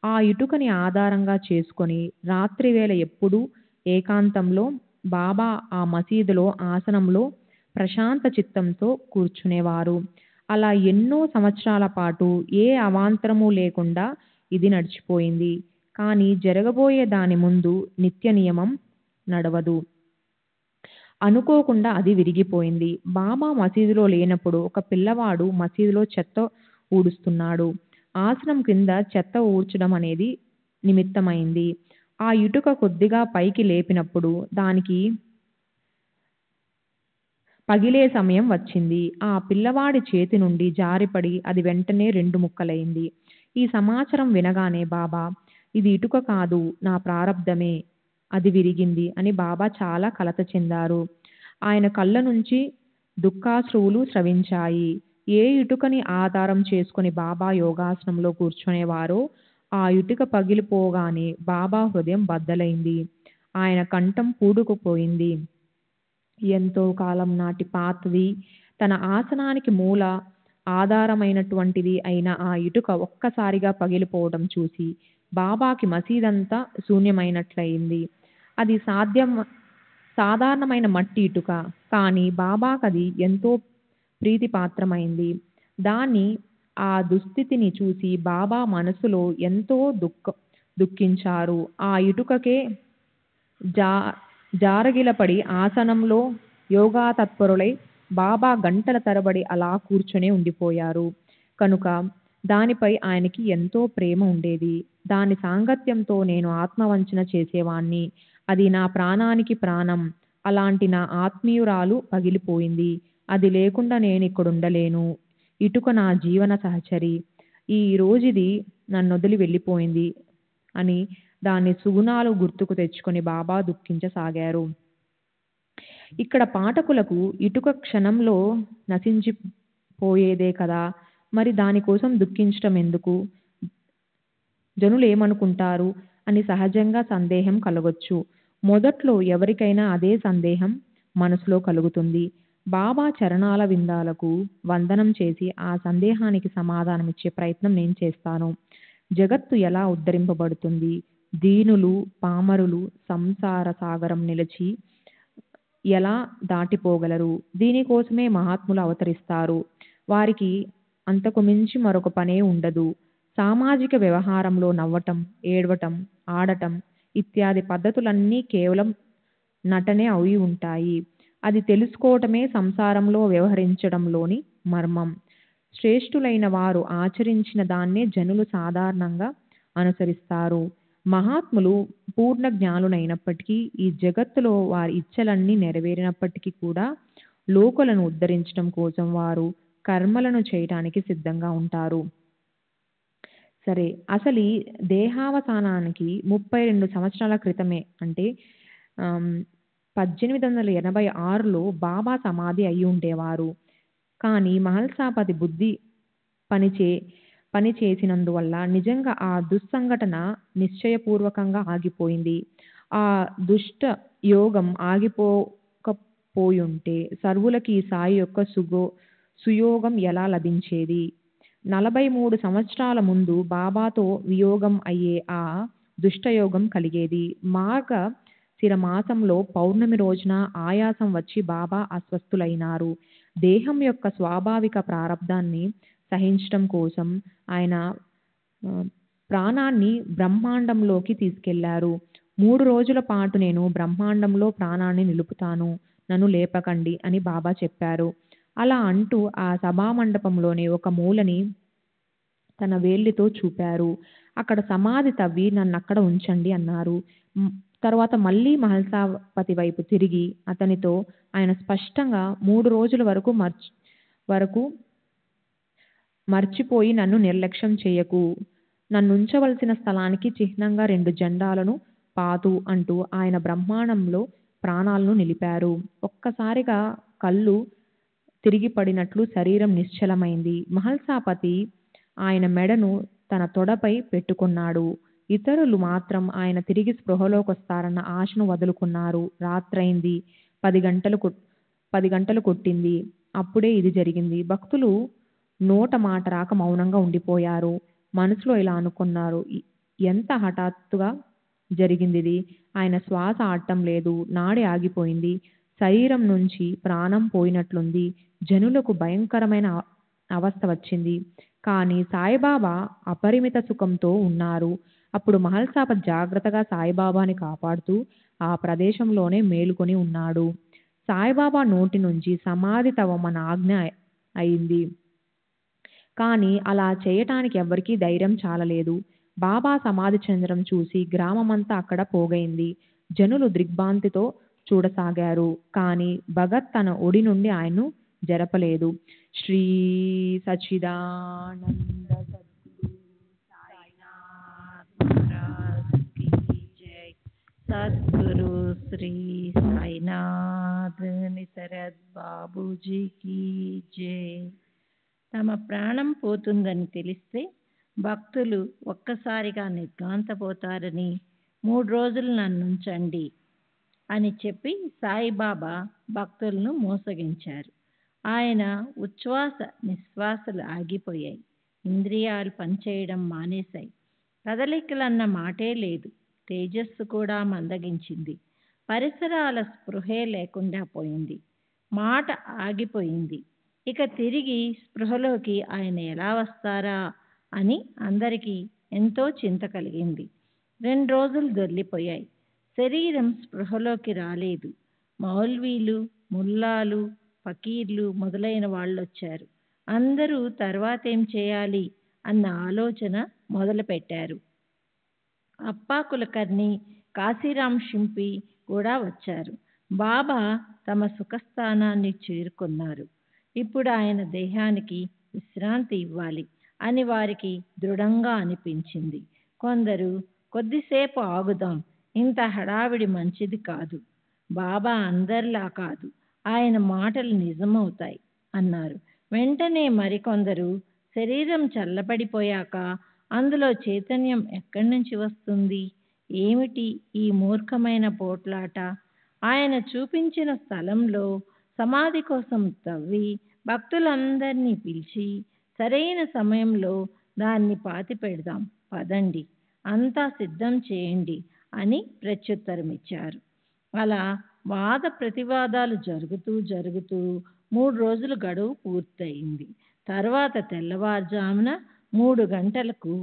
ఆ ఇటుకని ఆధారంగా చేసుకొని రాత్రివేళ ఎప్పుడూ ఏకాంతంలో బాబా ఆ మసీదులో ఆసనంలో ప్రశాంత చిత్తంతో కూర్చునేవారు. అలా ఎన్నో సంవత్సరాల పాటు ఏ అవాంతరము లేకుండా ఇది నడిచిపోయింది. కానీ జరగబోయే దాని ముందు నిత్య నియమం నడవదు. అనుకోకుండా అది విరిగిపోయింది. బాబా మసీదులో లేనప్పుడు ఒక పిల్లవాడు మసీదులో చెత్త ఊడుస్తున్నాడు. ఆసనం కింద చెత్త ఊడ్చడం అనేది నిమిత్తమైంది. ఆ ఇటుక కొద్దిగా పైకి లేపినప్పుడు దానికి పగిలే సమయం వచ్చింది. ఆ పిల్లవాడి చేతి నుండి జారిపడి అది వెంటనే 2 ముక్కలైంది. ఈ సమాచారం వినగానే బాబా, ఇది ఇటుక కాదు, నా ప్రారబ్ధమే, అది విరిగింది అని బాబా చాలా కలత చెందారు. ఆయన కళ్ళ నుంచి దుఃఖాశ్రువులు స్రవించాయి. ఏ ఇటుకని ఆధారం చేసుకుని బాబా యోగాసనంలో కూర్చునేవారో ఆ ఇటుక పగిలిపోగానే బాబా హృదయం బద్దలైంది. ఆయన కంఠం పూడుకుపోయింది. ఎంతో కాలం నాటి పాతది, తన ఆసనానికి మూల ఆధారమైనటువంటిది అయిన ఆ ఇటుక ఒక్కసారిగా పగిలిపోవడం చూసి బాబాకి మసీదంతా శూన్యమైనట్లయింది. అది సాధారణమైన మట్టి ఇటుక, కానీ బాబాకది ఎంతో ప్రీతిపాత్రమైంది. ఆ దుస్థితిని చూసి బాబా మనసులో ఎంతో దుఃఖించారు. ఆ ఇటుకకే జారగిలపడి ఆసనంలో యోగాతత్పరులై బాబా గంటల తరబడి అలా కూర్చొని ఉండిపోయారు. కనుక దానిపై ఆయనకి ఎంతో ప్రేమ ఉండేది. దాని సాంగత్యంతో నేను ఆత్మవంచన చేసేవాణ్ణి. అది నా ప్రాణానికి ప్రాణం. అలాంటి నా ఆత్మీయురాలు పగిలిపోయింది. అది లేకుండా నేను ఇక్కడుండలేను. ఇటుక నా జీవన సహచరి. ఈ రోజుది నన్నొదిలి వెళ్ళిపోయింది అని దాని సుగుణాలు గుర్తుకు తెచ్చుకొని బాబా దుఃఖించసాగారు. ఇక్కడ పాఠకులకు ఇటుక క్షణంలో నశించిపోయేదే కదా, మరి దానికోసం దుఃఖించటం ఎందుకు, జనులేమనుకుంటారు అని సహజంగా సందేహం కలగొచ్చు. మొదట్లో ఎవరికైనా అదే సందేహం మనసులో కలుగుతుంది. బాబా చరణాల విందాలకు వందనం చేసి ఆ సందేహానికి సమాధానమిచ్చే ప్రయత్నం నేను చేస్తాను. జగత్తు ఎలా ఉద్ధరింపబడుతుంది? దీనులు, పామరులు సంసార సాగరం నిలిచి ఎలా దాటిపోగలరు? దీనికోసమే మహాత్ములు అవతరిస్తారు. వారికి అంతకు మించి మరొక పనే ఉండదు. సామాజిక వ్యవహారంలో నవ్వటం, ఏడవటం, ఆడటం ఇత్యాది పద్ధతులన్నీ కేవలం నటనే అయి ఉంటాయి. అది తెలుసుకోవటమే సంసారంలో వ్యవహరించడంలోని మర్మం. శ్రేష్ఠులైన వారు ఆచరించిన దాన్నే జనులు సాధారణంగా అనుసరిస్తారు. మహాత్ములు పూర్ణ జ్ఞానులైనప్పటికీ ఈ జగత్తులో వారి ఇచ్చలన్నీ నెరవేరినప్పటికీ కూడా లోకులను ఉద్ధరించడం కోసం వారు కర్మలను చేయటానికి సిద్ధంగా ఉంటారు. సరే, అసలు ఈ దేహావసానానికి 32 సంవత్సరాల క్రితమే అంటే 1886లో బాబా సమాధి అయి ఉండేవారు. కానీ మహల్సాపతి బుద్ధి పని చేసినందువల్ల నిజంగా ఆ దుస్సంఘటన నిశ్చయపూర్వకంగా ఆగిపోయింది. ఆ దుష్ట యోగం ఆగిపోకపోయుంటే సర్వులకి ఈ సాయి యొక్క సుయోగం ఎలా లభించేది? 43 సంవత్సరాల ముందు బాబాతో వియోగం అయ్యే ఆ దుష్టయోగం కలిగేది. మాఘ శిరమాసంలో పౌర్ణమి రోజున ఆయాసం వచ్చి బాబా అస్వస్థులైనారు. దేహం యొక్క స్వాభావిక ప్రారంధాన్ని సహించటం కోసం ఆయన ప్రాణాన్ని బ్రహ్మాండంలోకి తీసుకెళ్లారు. 3 రోజుల పాటు నేను బ్రహ్మాండంలో ప్రాణాన్ని నిలుపుతాను, నన్ను లేపకండి అని బాబా చెప్పారు. అలా అంటూ ఆ సభామండపంలోని ఒక మూలని తన వేలితో చూపారు. అక్కడ సమాధి తవ్వి నన్నక్కడ ఉంచండి అన్నారు. తర్వాత మళ్ళీ మహల్సాపతి వైపు తిరిగి అతనితో ఆయన స్పష్టంగా 3 రోజుల వరకు మర్చిపోయి నన్ను నిర్లక్ష్యం చేయకు, నన్నుంచవలసిన స్థలానికి చిహ్నంగా 2 జెండాలను పాతు అంటూ ఆయన బ్రహ్మాండంలో ప్రాణాలను నిలిపారు. ఒక్కసారిగా కళ్ళు తిరిగి పడినట్లు శరీరం నిశ్చలమైంది. మహల్సాపతి ఆయన మెడను తన తొడపై పెట్టుకున్నాడు. ఇతరులు మాత్రం ఆయన తిరిగి స్పృహలోకొస్తారన్న ఆశను వదులుకున్నారు. రాత్రైంది. 10 గంటలు కొట్టింది. అప్పుడే ఇది జరిగింది. భక్తులు నోట మాట రాక మౌనంగా ఉండిపోయారు. మనసులో ఇలా అనుకున్నారు, ఎంత హఠాత్తుగా జరిగింది ఇది. ఆయన శ్వాస ఆడటం లేదు, నాడి ఆగిపోయింది, శరీరం నుంచి ప్రాణం పోయినట్లుంది. జనులకు భయంకరమైన అవస్థ వచ్చింది. కానీ సాయిబాబా అపరిమిత సుఖంతో ఉన్నారు. అప్పుడు మహల్సాపతి జాగ్రత్తగా సాయిబాబాని కాపాడుతూ ఆ ప్రదేశంలోనే మేలుకొని ఉన్నాడు. సాయిబాబా నోటి నుంచి సమాధి తవ్వమని ఆజ్ఞ అయింది. కానీ అలా చేయటానికి ఎవ్వరికీ ధైర్యం చాలలేదు. బాబా సమాధి చెందడం చూసి గ్రామమంతా అక్కడ పోగైంది. జనులు దిగ్భ్రాంతితో చూడసాగారు. కానీ భగత్ తన ఒడి నుండి ఆయన్ను జరపలేదు. శ్రీ సచ్చిదానంద సద్గురు సాయినాథ్ మహారాజ్ కీ జై. సద్గురు శ్రీ సాయినాథ్ నిసరద్ బాబూజీకి జై. తమ ప్రాణం పోతుందని తెలిస్తే భక్తులు ఒక్కసారిగా నిర్ఘాంతపోతారని 3 రోజులు నన్నుంచండి అని చెప్పి సాయిబాబా భక్తులను మోసగించారు. ఆయన ఉచ్ఛ్వాస నిశ్వాసలు ఆగిపోయాయి. ఇంద్రియాలు పనిచేయడం మానేశాయి. కదలికలన్న మాటే లేదు. తేజస్సు కూడా మందగించింది. పరిసరాల స్పృహే లేకుండా పోయింది. మాట ఆగిపోయింది. ఇక తిరిగి స్పృహలోకి ఆయన ఎలా వస్తారా అని అందరికీ ఎంతో చింత కలిగింది. 2 రోజులు దొర్లిపోయాయి. శరీరం స్పృహలోకి రాలేదు. మౌల్వీలు, ముల్లాలు, ఫకీర్లు మొదలైన వాళ్ళొచ్చారు. అందరూ తర్వాతేం చేయాలి అన్న ఆలోచన మొదలుపెట్టారు. అప్పా కులకర్ణి, కాశీరాం షింపి కూడా వచ్చారు. బాబా తమ సుఖస్థానాన్ని చేరుకున్నారు. ఇప్పుడు ఆయన దేహానికి విశ్రాంతి ఇవ్వాలి అని వారికి దృఢంగా అనిపించింది. కొందరు కొద్దిసేపు ఆగుదాం, ఇంత హడావిడి మంచిది కాదు, బాబా అందరిలా కాదు, ఆయన మాటలు నిజమవుతాయి అన్నారు. వెంటనే మరికొందరు శరీరం చల్లబడిపోయాక అందులో చైతన్యం ఎక్కడి నుంచి వస్తుంది, ఏమిటి ఈ మూర్ఖమైన పోట్లాట, ఆయన చూపించిన స్థలంలో సమాధి కోసం తవ్వి భక్తులందరినీ పిలిచి సరైన సమయంలో దాన్ని పాతి పెడదాం, పదండి, అంతా సిద్ధం చేయండి అని ప్రత్యుత్తరమిచ్చారు. అలా వాద ప్రతివాదాలు జరుగుతూ 3 రోజుల గడువు పూర్తయింది. తర్వాత తెల్లవారుజామున 3 గంటలకు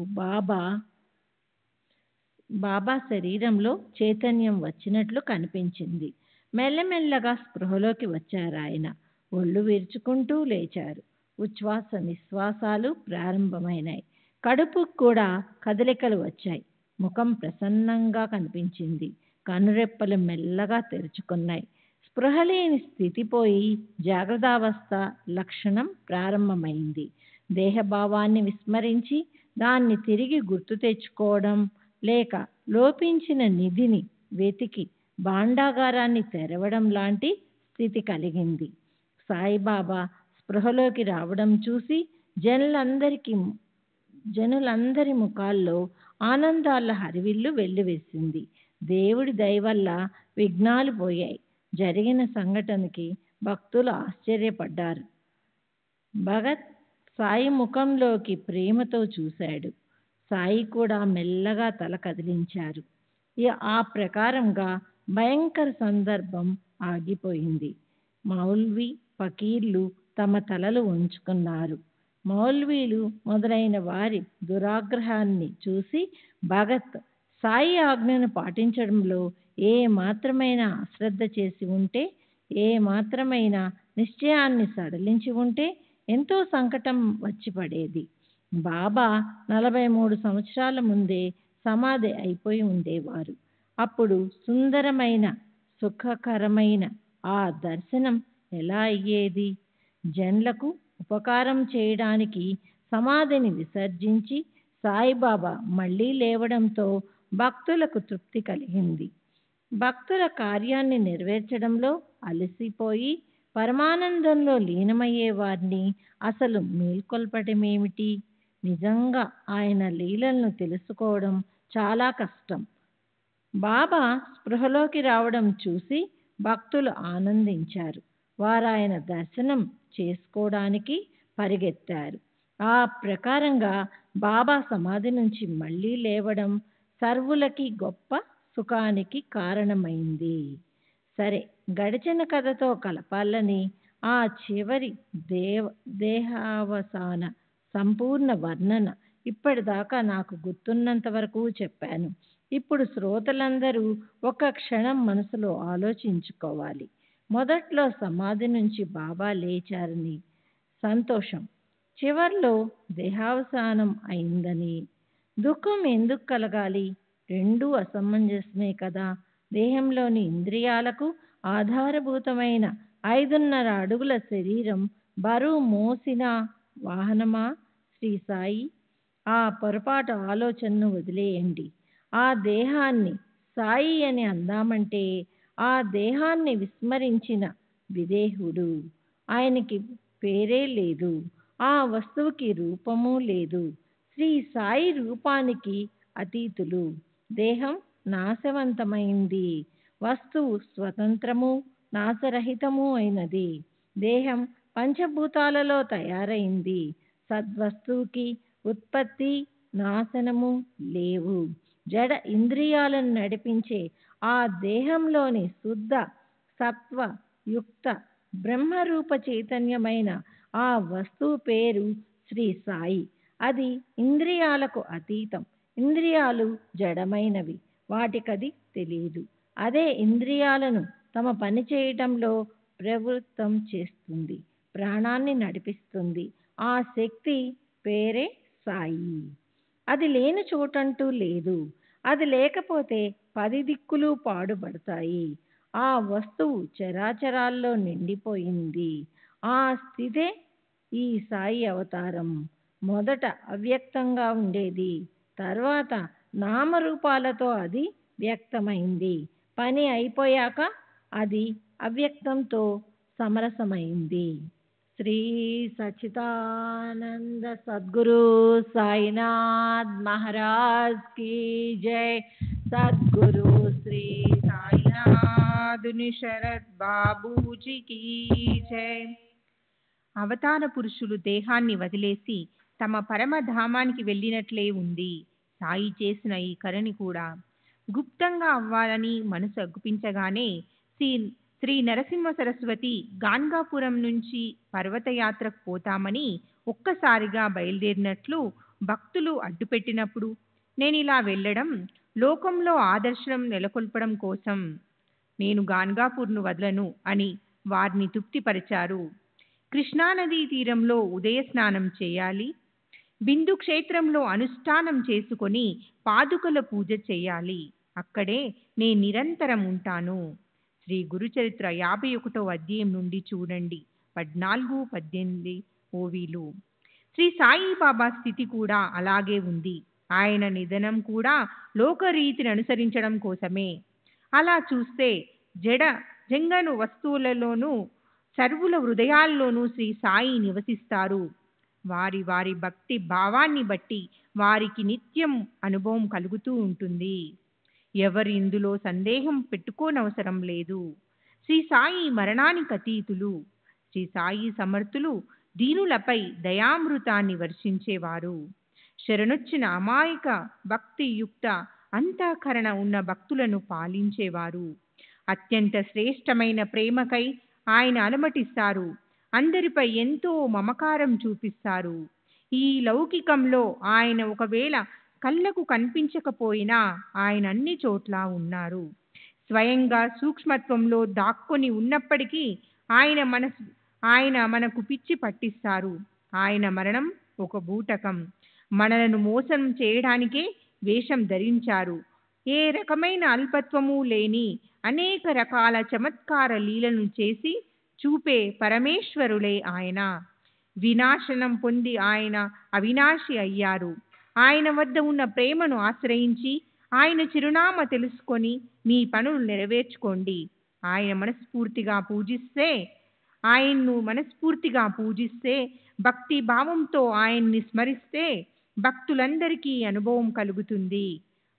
బాబా శరీరంలో చైతన్యం వచ్చినట్లు కనిపించింది. మెల్లమెల్లగా స్పృహలోకి వచ్చారు ఆయన. ఒళ్ళు విరుచుకుంటూ లేచారు. ఉచ్ఛ్వాస నిశ్వాసాలు ప్రారంభమైనాయి. కడుపుకు కూడా కదలికలు వచ్చాయి. ముఖం ప్రసన్నంగా కనిపించింది. కనురెప్పలు మెల్లగా తెరుచుకున్నాయి. స్పృహలేని స్థితి పోయి జాగ్రత్తావస్థ లక్షణం ప్రారంభమైంది. దేహభావాన్ని విస్మరించి దాన్ని తిరిగి గుర్తు తెచ్చుకోవడం, లేక లోపించిన నిధిని వెతికి భాండాగారాన్ని తెరవడం లాంటి స్థితి కలిగింది. సాయిబాబా స్పృహలోకి రావడం చూసి జనులందరి ముఖాల్లో ఆనందాల హరివిల్లు వెల్లివేసింది. దేవుడి దయ వల్ల విఘ్నాలు పోయాయి. జరిగిన సంఘటనకి భక్తులు ఆశ్చర్యపడ్డారు. భగత్ సాయి ముఖంలోకి ప్రేమతో చూశాడు. సాయి కూడా మెల్లగా తల కదిలించారు. ఆ ప్రకారంగా భయంకర సందర్భం ఆగిపోయింది. మౌల్వీ ఫకీర్లు తమ తలలు ఉంచుకున్నారు. మౌల్వీలు మొదలైన వారి దురాగ్రహాన్ని చూసి భగత్ సాయి ఆజ్ఞను పాటించడంలో ఏ మాత్రమైనా అశ్రద్ధ చేసి ఉంటే, ఏ మాత్రమైనా నిశ్చయాన్ని సడలించి ఉంటే ఎంతో సంకటం వచ్చి పడేది. బాబా 43 సంవత్సరాల ముందే సమాధి అయిపోయి ఉండేవారు. అప్పుడు సుందరమైన సుఖకరమైన ఆ దర్శనం ఎలా అయ్యేది? జన్లకు ఉపకారం చేయడానికి సమాధిని విసర్జించి సాయిబాబా మళ్ళీ లేవడంతో భక్తులకు తృప్తి కలిగింది. భక్తుల కార్యాన్ని నెరవేర్చడంలో అలసిపోయి పరమానందంలో లీనమయ్యే వారిని అసలు మేల్కొల్పటమేమిటి? నిజంగా ఆయన లీలలను తెలుసుకోవడం చాలా కష్టం. బాబా స్పృహలోకి రావడం చూసి భక్తులు ఆనందించారు. వారాయన దర్శనం చేసుకోవడానికి పరిగెత్తారు. ఆ ప్రకారంగా బాబా సమాధి నుంచి మళ్ళీ లేవడం సర్వులకి గొప్ప సుఖానికి కారణమైంది. సరే, గడిచిన కథతో కలపాలని ఆ చివరి దేహావసాన సంపూర్ణ వర్ణన ఇప్పటిదాకా నాకు గుర్తున్నంత వరకు చెప్పాను. ఇప్పుడు శ్రోతలందరూ ఒక క్షణం మనసులో ఆలోచించుకోవాలి. మొదట్లో సమాధి నుంచి బాబా లేచారని సంతోషం, చివర్లో దేహావసానం అయిందని దుఃఖం ఎందుకు కలగాలి? రెండూ అసమంజసమే కదా. దేహంలోని ఇంద్రియాలకు ఆధారభూతమైన 5.5 అడుగుల శరీరం బరువు మోసిన వాహనమా శ్రీ సాయి? ఆ పొరపాటు ఆలోచనను వదిలేయండి. ఆ దేహాన్ని సాయి అని అందామంటే ఆ దేహాన్ని విస్మరించిన విదేహుడు. ఆయనకి పేరే లేదు, ఆ వస్తువుకి రూపము లేదు. శ్రీ సాయి రూపానికి అతీతులు. దేహం నాశవంతమైంది, వస్తువు స్వతంత్రము నాశరహితము అయినది. దేహం పంచభూతాలలో తయారైంది. సద్వస్తువుకి ఉత్పత్తి నాశనము లేవు. జడ ఇంద్రియాలను నడిపించే ఆ దేహంలోని శుద్ధ సత్వ యుక్త బ్రహ్మరూప చైతన్యమైన ఆ వస్తువు పేరు శ్రీ సాయి. అది ఇంద్రియాలకు అతీతం. ఇంద్రియాలు జడమైనవి, వాటికది తెలియదు. అదే ఇంద్రియాలను తమ పని చేయటంలో ప్రవృత్తం చేస్తుంది, ప్రాణాన్ని నడిపిస్తుంది. ఆ శక్తి పేరే సాయి. అది లేని చోటంటూ లేదు. అది లేకపోతే 10 దిక్కులు పాడుపడతాయి. ఆ వస్తువు చరాచరాల్లో నిండిపోయింది. ఆ స్థితే ఈ సాయి అవతారం. మొదట అవ్యక్తంగా ఉండేది, తర్వాత నామరూపాలతో అది వ్యక్తమైంది. పని అయిపోయాక అది అవ్యక్తంతో సమరసమైంది. శ్రీ సచ్చిదానంద సద్గురు సాయినాథ్ మహారాజ్ की जय. సద్గురు శ్రీ సాయినాథుని శరత్ బాబూజీ की जय. అవతార పురుషులు దేహాన్ని వదిలేసి తమ పరమధామానికి వెళ్ళినట్లే ఉంది సాయి చేసిన ఈ కరణి కూడా. గుప్తంగా అవ్వాలని మనసు అగ్గుపించగానే శ్రీ నరసింహ సరస్వతి గాన్గాపురం నుంచి పర్వతయాత్రకు పోతామని ఒక్కసారిగా బయలుదేరినట్లు భక్తులు అడ్డుపెట్టినప్పుడు నేను ఇలా వెళ్ళడం లోకంలో ఆదర్శం నెలకొల్పడం కోసం. నేను గాన్గాపూర్ను వదలను అని వారిని తృప్తిపరిచారు. కృష్ణానదీ తీరంలో ఉదయ స్నానం చేయాలి. బిందు క్షేత్రంలో అనుష్ఠానం చేసుకొని పాదుకల పూజ చేయాలి. అక్కడే నేను నిరంతరం ఉంటాను. శ్రీ గురుచరిత్ర 51వ అధ్యాయం నుండి చూడండి 14, 18 ఓవీలు. శ్రీ సాయిబాబా స్థితి కూడా అలాగే ఉంది. ఆయన నిధనం కూడా లోకరీతిని అనుసరించడం కోసమే. అలా చూస్తే జంగను వస్తువులలోనూ సర్వుల హృదయాల్లోనూ శ్రీ సాయి నివసిస్తారు. వారి వారి భక్తి భావాన్ని బట్టి వారికి నిత్యం అనుభవం కలుగుతూ ఉంటుంది. ఎవరు ఇందులో సందేహం పెట్టుకోనవసరం లేదు. శ్రీ సాయి మరణానికి అతీతులు. శ్రీ సాయి సమర్థులు దీనులపై దయామృతాన్ని వర్షించేవారు. శరణొచ్చిన అమాయక భక్తియుక్త అంతఃకరణ ఉన్న భక్తులను పాలించేవారు. అత్యంత శ్రేష్టమైన ప్రేమకై ఆయన అలమటిస్తారు. అందరిపై ఎంతో మమకారం చూపిస్తారు. ఈ లౌకికంలో ఆయన ఒకవేళ కళ్ళకు కనిపించకపోయినా ఆయన అన్ని చోట్ల ఉన్నారు. స్వయంగా సూక్ష్మత్వంలో దాక్కొని ఉన్నప్పటికీ ఆయన మనకు పిచ్చి పట్టిస్తారు. ఆయన మరణం ఒక బూటకం. మనలను మోసం చేయడానికే వేషం ధరించారు. ఏ రకమైన అల్పత్వము లేని అనేక రకాల చమత్కార లీలను చేసి చూపే పరమేశ్వరులే ఆయన. వినాశనం పొంది ఆయన అవినాశి అయ్యారు. ఆయన వద్ద ఉన్న ప్రేమను ఆశ్రయించి ఆయన చిరునామా తెలుసుకొని మీ పనులు నెరవేర్చుకోండి. ఆయన్ను మనస్ఫూర్తిగా పూజిస్తే భక్తి భావంతో ఆయన్ని స్మరిస్తే భక్తులందరికీ అనుభవం కలుగుతుంది.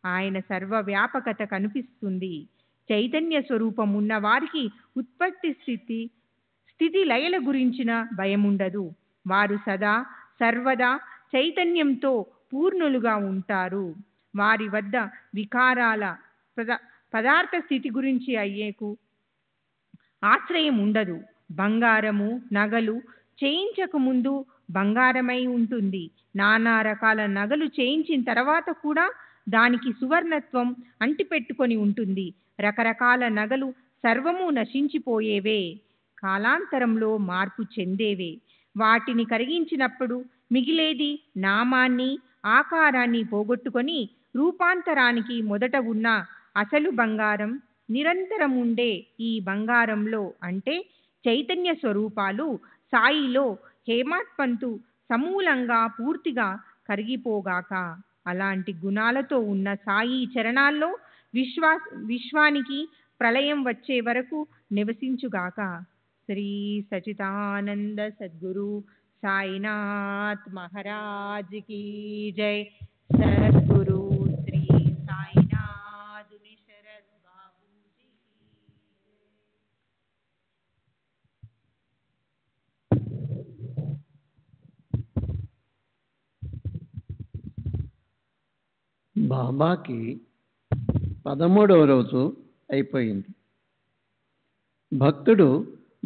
ఆయన సర్వవ్యాపకత కనిపిస్తుంది. చైతన్య స్వరూపం ఉన్న వారికి ఉత్పత్తి స్థితి లయల గురించిన భయముండదు. వారు సదా సర్వదా చైతన్యంతో పూర్ణులుగా ఉంటారు. వారి వద్ద వికారాల పదార్థ స్థితి గురించి అయ్యేకు ఆశ్రయం ఉండదు. బంగారము నగలు చేయించక ముందు బంగారమై ఉంటుంది. నానా రకాల నగలు చేయించిన తర్వాత కూడా దానికి సువర్ణత్వం అంటిపెట్టుకొని ఉంటుంది. రకరకాల నగలు సర్వము నశించిపోయేవే, కాలాంతరంలో మార్పు చెందేవే. వాటిని కరిగించినప్పుడు మిగిలేది నామాన్ని ఆకారాన్ని పోగొట్టుకొని రూపాంతరానికి మొదట ఉన్న అసలు బంగారం. నిరంతరం ఉండే ఈ బంగారంలో అంటే చైతన్య స్వరూపాలు సాయిలో హేమాత్పంతు సమూలంగా పూర్తిగా కరిగిపోగాక. అలాంటి గుణాలతో ఉన్న సాయి చరణాల్లో విశ్వానికి ప్రళయం వచ్చే వరకు నివసించుగాక. శ్రీ సచిదానంద సద్గురు సాయినాథ్ మహారాజ్ కీ జై. సద్గురు శ్రీ సాయినాథుని శరణ్ బాబూజీ. బాబాకి 13వ రోజు అయిపోయింది. భక్తుడు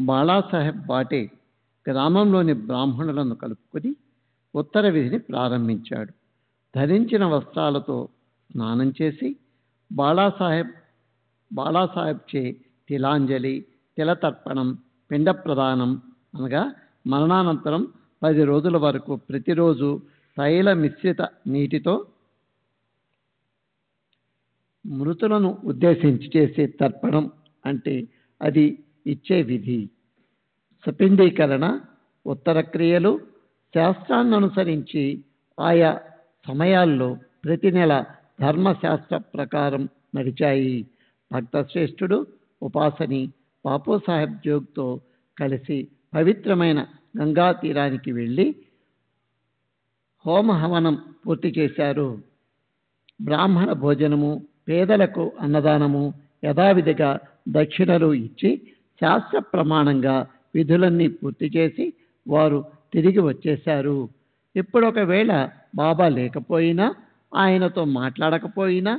బాలాసాహెబ్ బాటే గ్రామంలోని బ్రాహ్మణులను కలుపుకొని ఉత్తర విధిని ప్రారంభించాడు. ధరించిన వస్త్రాలతో స్నానం చేసి బాలాసాహెబ్చే తిలాంజలి, తిలతర్పణం, పిండ ప్రదానం అనగా మరణానంతరం 10 రోజుల వరకు ప్రతిరోజు తైల మిశ్రిత నీటితో మృతులను ఉద్దేశించి చేసే తర్పణం అంటే అది ఇచ్చే విధి. సపిండీకరణ, ఉత్తర క్రియలు శాస్త్రాన్ని అనుసరించి ఆయా సమయాల్లో ప్రతి నెల ధర్మశాస్త్ర ప్రకారం నడిచాయి. భక్తశ్రేష్ఠుడు ఉపాసని బాపూసాహెబ్ జోగ్తో కలిసి పవిత్రమైన గంగా తీరానికి వెళ్ళి హోమహవనం పూర్తి చేశారు. బ్రాహ్మణ భోజనము, పేదలకు అన్నదానము, యథావిధిగా దక్షిణలు ఇచ్చి శాస్త్ర ప్రమాణంగా విధులన్నీ పూర్తి చేసి వారు తిరిగి వచ్చేశారు. ఇప్పుడు ఒకవేళ బాబా లేకపోయినా, ఆయనతో మాట్లాడకపోయినా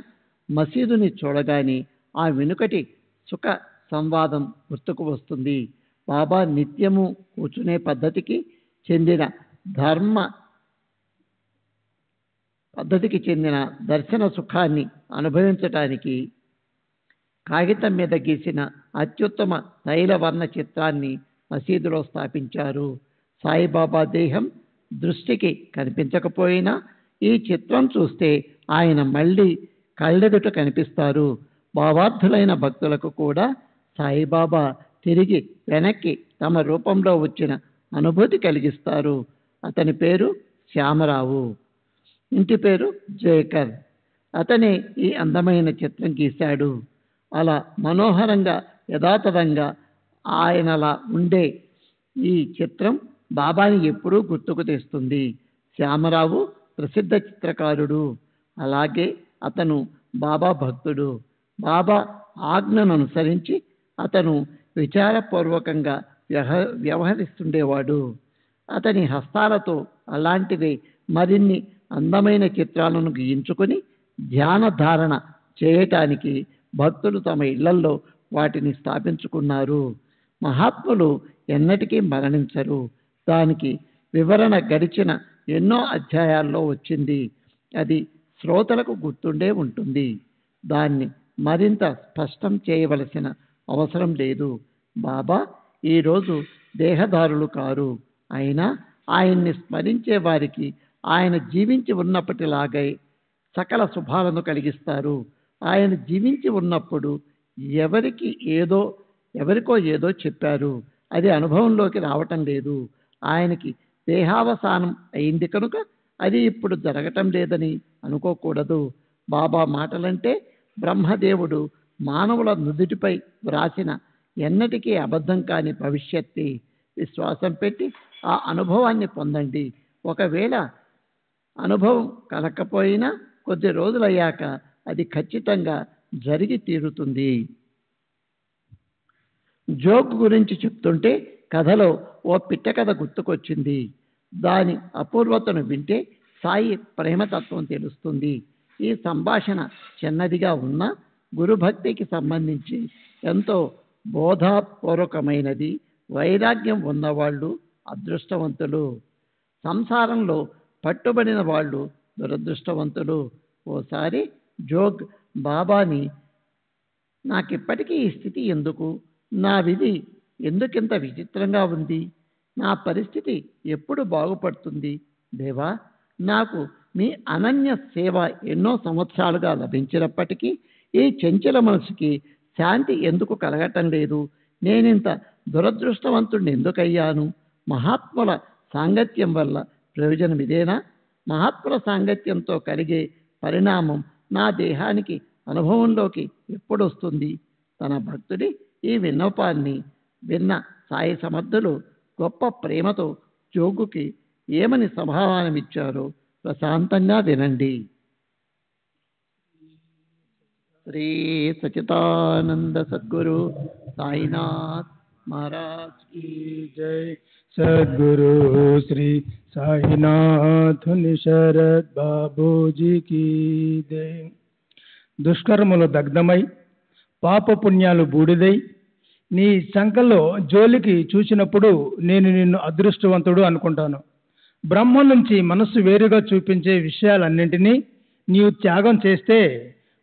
మసీదుని చూడగానే ఆ వెనుకటి సుఖ సంవాదం గుర్తుకు వస్తుంది. బాబా నిత్యము కూర్చునే పద్ధతికి చెందిన పద్ధతికి చెందిన దర్శన సుఖాన్ని అనుభవించటానికి కాగితం మీద గీసిన అత్యుత్తమ తైలవర్ణ చిత్రాన్ని మసీదులో స్థాపించారు. సాయిబాబా దేహం దృష్టికి కనిపించకపోయినా ఈ చిత్రం చూస్తే ఆయన మళ్ళీ కళ్ళెదుట కనిపిస్తారు. భావార్థులైన భక్తులకు కూడా సాయిబాబా తిరిగి వెనక్కి తమ రూపంలో వచ్చిన అనుభూతి కలిగిస్తారు. అతని పేరు శ్యామరావు, ఇంటి పేరు జేకర్. అతనే ఈ అందమైన చిత్రం గీశాడు. అలా మనోహరంగా యథాతథంగా ఆయనలా ఉండే ఈ చిత్రం బాబాని ఎప్పుడూ గుర్తుకు తెస్తుంది. శ్యామరావు ప్రసిద్ధ చిత్రకారుడు, అలాగే అతను బాబా భక్తుడు. బాబా ఆజ్ఞను అనుసరించి అతను విచారపూర్వకంగా వ్యవహరిస్తుండేవాడు. అతని హస్తాలతో అలాంటివే మరిన్ని అందమైన చిత్రాలను గీయించుకొని ధ్యాన ధారణ చేయటానికి భక్తులు తమ ఇళ్లల్లో వాటిని స్థాపించుకున్నారు. మహాత్ములు ఎన్నటికీ మరణించరు. దానికి వివరణ గడిచిన ఎన్నో అధ్యాయాల్లో వచ్చింది. అది శ్రోతలకు గుర్తుండే ఉంటుంది. దాన్ని మరింత స్పష్టం చేయవలసిన అవసరం లేదు. బాబా ఈరోజు దేహదారులు కారు. అయినా ఆయన్ని స్మరించే వారికి ఆయన జీవించి ఉన్నప్పటిలాగే సకల శుభాలను కలిగిస్తారు. ఆయన జీవించి ఉన్నప్పుడు ఎవరికో ఏదో చెప్పారు, అది అనుభవంలోకి రావటం లేదు. ఆయనకి దేహావసానం అయింది కనుక అది ఇప్పుడు జరగటం లేదని అనుకోకూడదు. బాబా మాటలంటే బ్రహ్మదేవుడు మానవుల నుదుటిపై వ్రాసిన ఎన్నటికీ అబద్ధం కాని భవిష్యత్తి. విశ్వాసం పెట్టి ఆ అనుభవాన్ని పొందండి. ఒకవేళ అనుభవం కలగకపోయినా కొద్ది రోజులయ్యాక అది ఖచ్చితంగా జరిగి తీరుతుంది. జోక్ గురించి చెప్తుంటే కథలో ఓ పిట్ట కథ గుర్తుకొచ్చింది. దాని అపూర్వతను వింటే సాయి ప్రేమతత్వం తెలుస్తుంది. ఈ సంభాషణ చిన్నదిగా ఉన్న గురుభక్తికి సంబంధించి ఎంతో బోధపూర్వకమైనది. వైరాగ్యం ఉన్నవాళ్ళు అదృష్టవంతులు, సంసారంలో పట్టుబడిన వాళ్ళు దురదృష్టవంతులు. ఓసారి జోగ్ బాబాని, నాకిప్పటికీ ఈ స్థితి ఎందుకు, నా విధి ఎందుకింత విచిత్రంగా ఉంది, నా పరిస్థితి ఎప్పుడు బాగుపడుతుంది దేవా, నాకు మీ అనన్య సేవ ఎన్నో సంవత్సరాలుగా లభించినప్పటికీ ఈ చంచల మనసుకి శాంతి ఎందుకు కలగటం లేదు, నేనింత దురదృష్టవంతుడిని ఎందుకయ్యాను, మహాత్ముల సాంగత్యం వల్ల ప్రయోజనం ఇదేనా, మహాత్ముల సాంగత్యంతో కలిగే పరిణామం నా దేహానికి అనుభవంలోకి ఎప్పుడు వస్తుంది. తన భక్తుడి ఈ విన్నపాన్ని విన్న సాయి సమర్థులు గొప్ప ప్రేమతో జోగుకి ఏమని సమాధానమిచ్చారో ప్రశాంతంగా వినండి. శ్రీ సచితానంద సద్గురు సాయినాథ్ మహారాజ్ की जय। सद्गुरु श्री साईनाथ शरद बाबूजी की जय। దుష్కర్మలు దగ్ధమై పాపపుణ్యాలు బూడిదై నీ సంకల్లో జోలికి చూసినప్పుడు నేను నిన్ను అదృష్టవంతుడు అనుకుంటాను. బ్రహ్మ నుంచి మనస్సు వేరుగా చూపించే విషయాలన్నింటినీ నీవు త్యాగం చేస్తే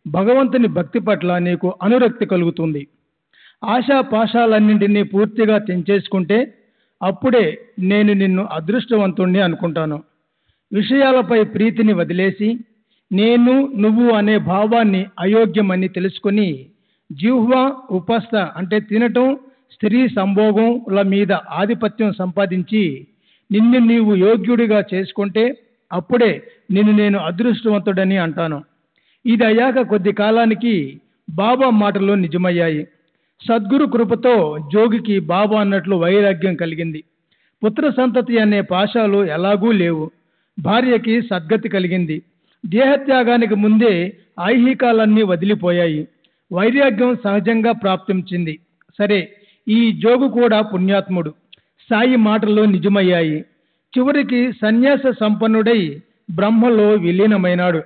భగవంతుని భక్తి పట్ల నీకు అనురక్తి కలుగుతుంది. ఆశాపాశాలన్నింటినీ పూర్తిగా తెంచేసుకుంటే అప్పుడే నేను నిన్ను అదృష్టవంతుణ్ణి అనుకుంటాను. విషయాలపై ప్రీతిని వదిలేసి నేను నువ్వు అనే భావాన్ని అయోగ్యమని తెలుసుకొని జిహ్వ ఉపస్థ అంటే తినటం, స్త్రీ సంభోగంల మీద ఆధిపత్యం సంపాదించి నిన్ను నీవు యోగ్యుడిగా చేసుకుంటే అప్పుడే నిన్ను నేను అదృష్టవంతుడని అంటాను. ఇది అయ్యాక కొద్ది కాలానికి బాబా మాటలు నిజమయ్యాయి. సద్గురు కృపతో జోగికి బాబా అన్నట్లు వైరాగ్యం కలిగింది. పుత్ర సంతతి అనే పాశాలు ఎలాగూ లేవు. భార్యకి సద్గతి కలిగింది. దేహత్యాగానికి ముందే ఐహికాలన్నీ వదిలిపోయాయి. వైరాగ్యం సహజంగా ప్రాప్తించింది. సరే, ఈ జోగు కూడా పుణ్యాత్ముడు. సాయి మాటలు నిజమయ్యాయి. చివరికి సన్యాస సంపన్నుడై బ్రహ్మలో విలీనమైనాడు.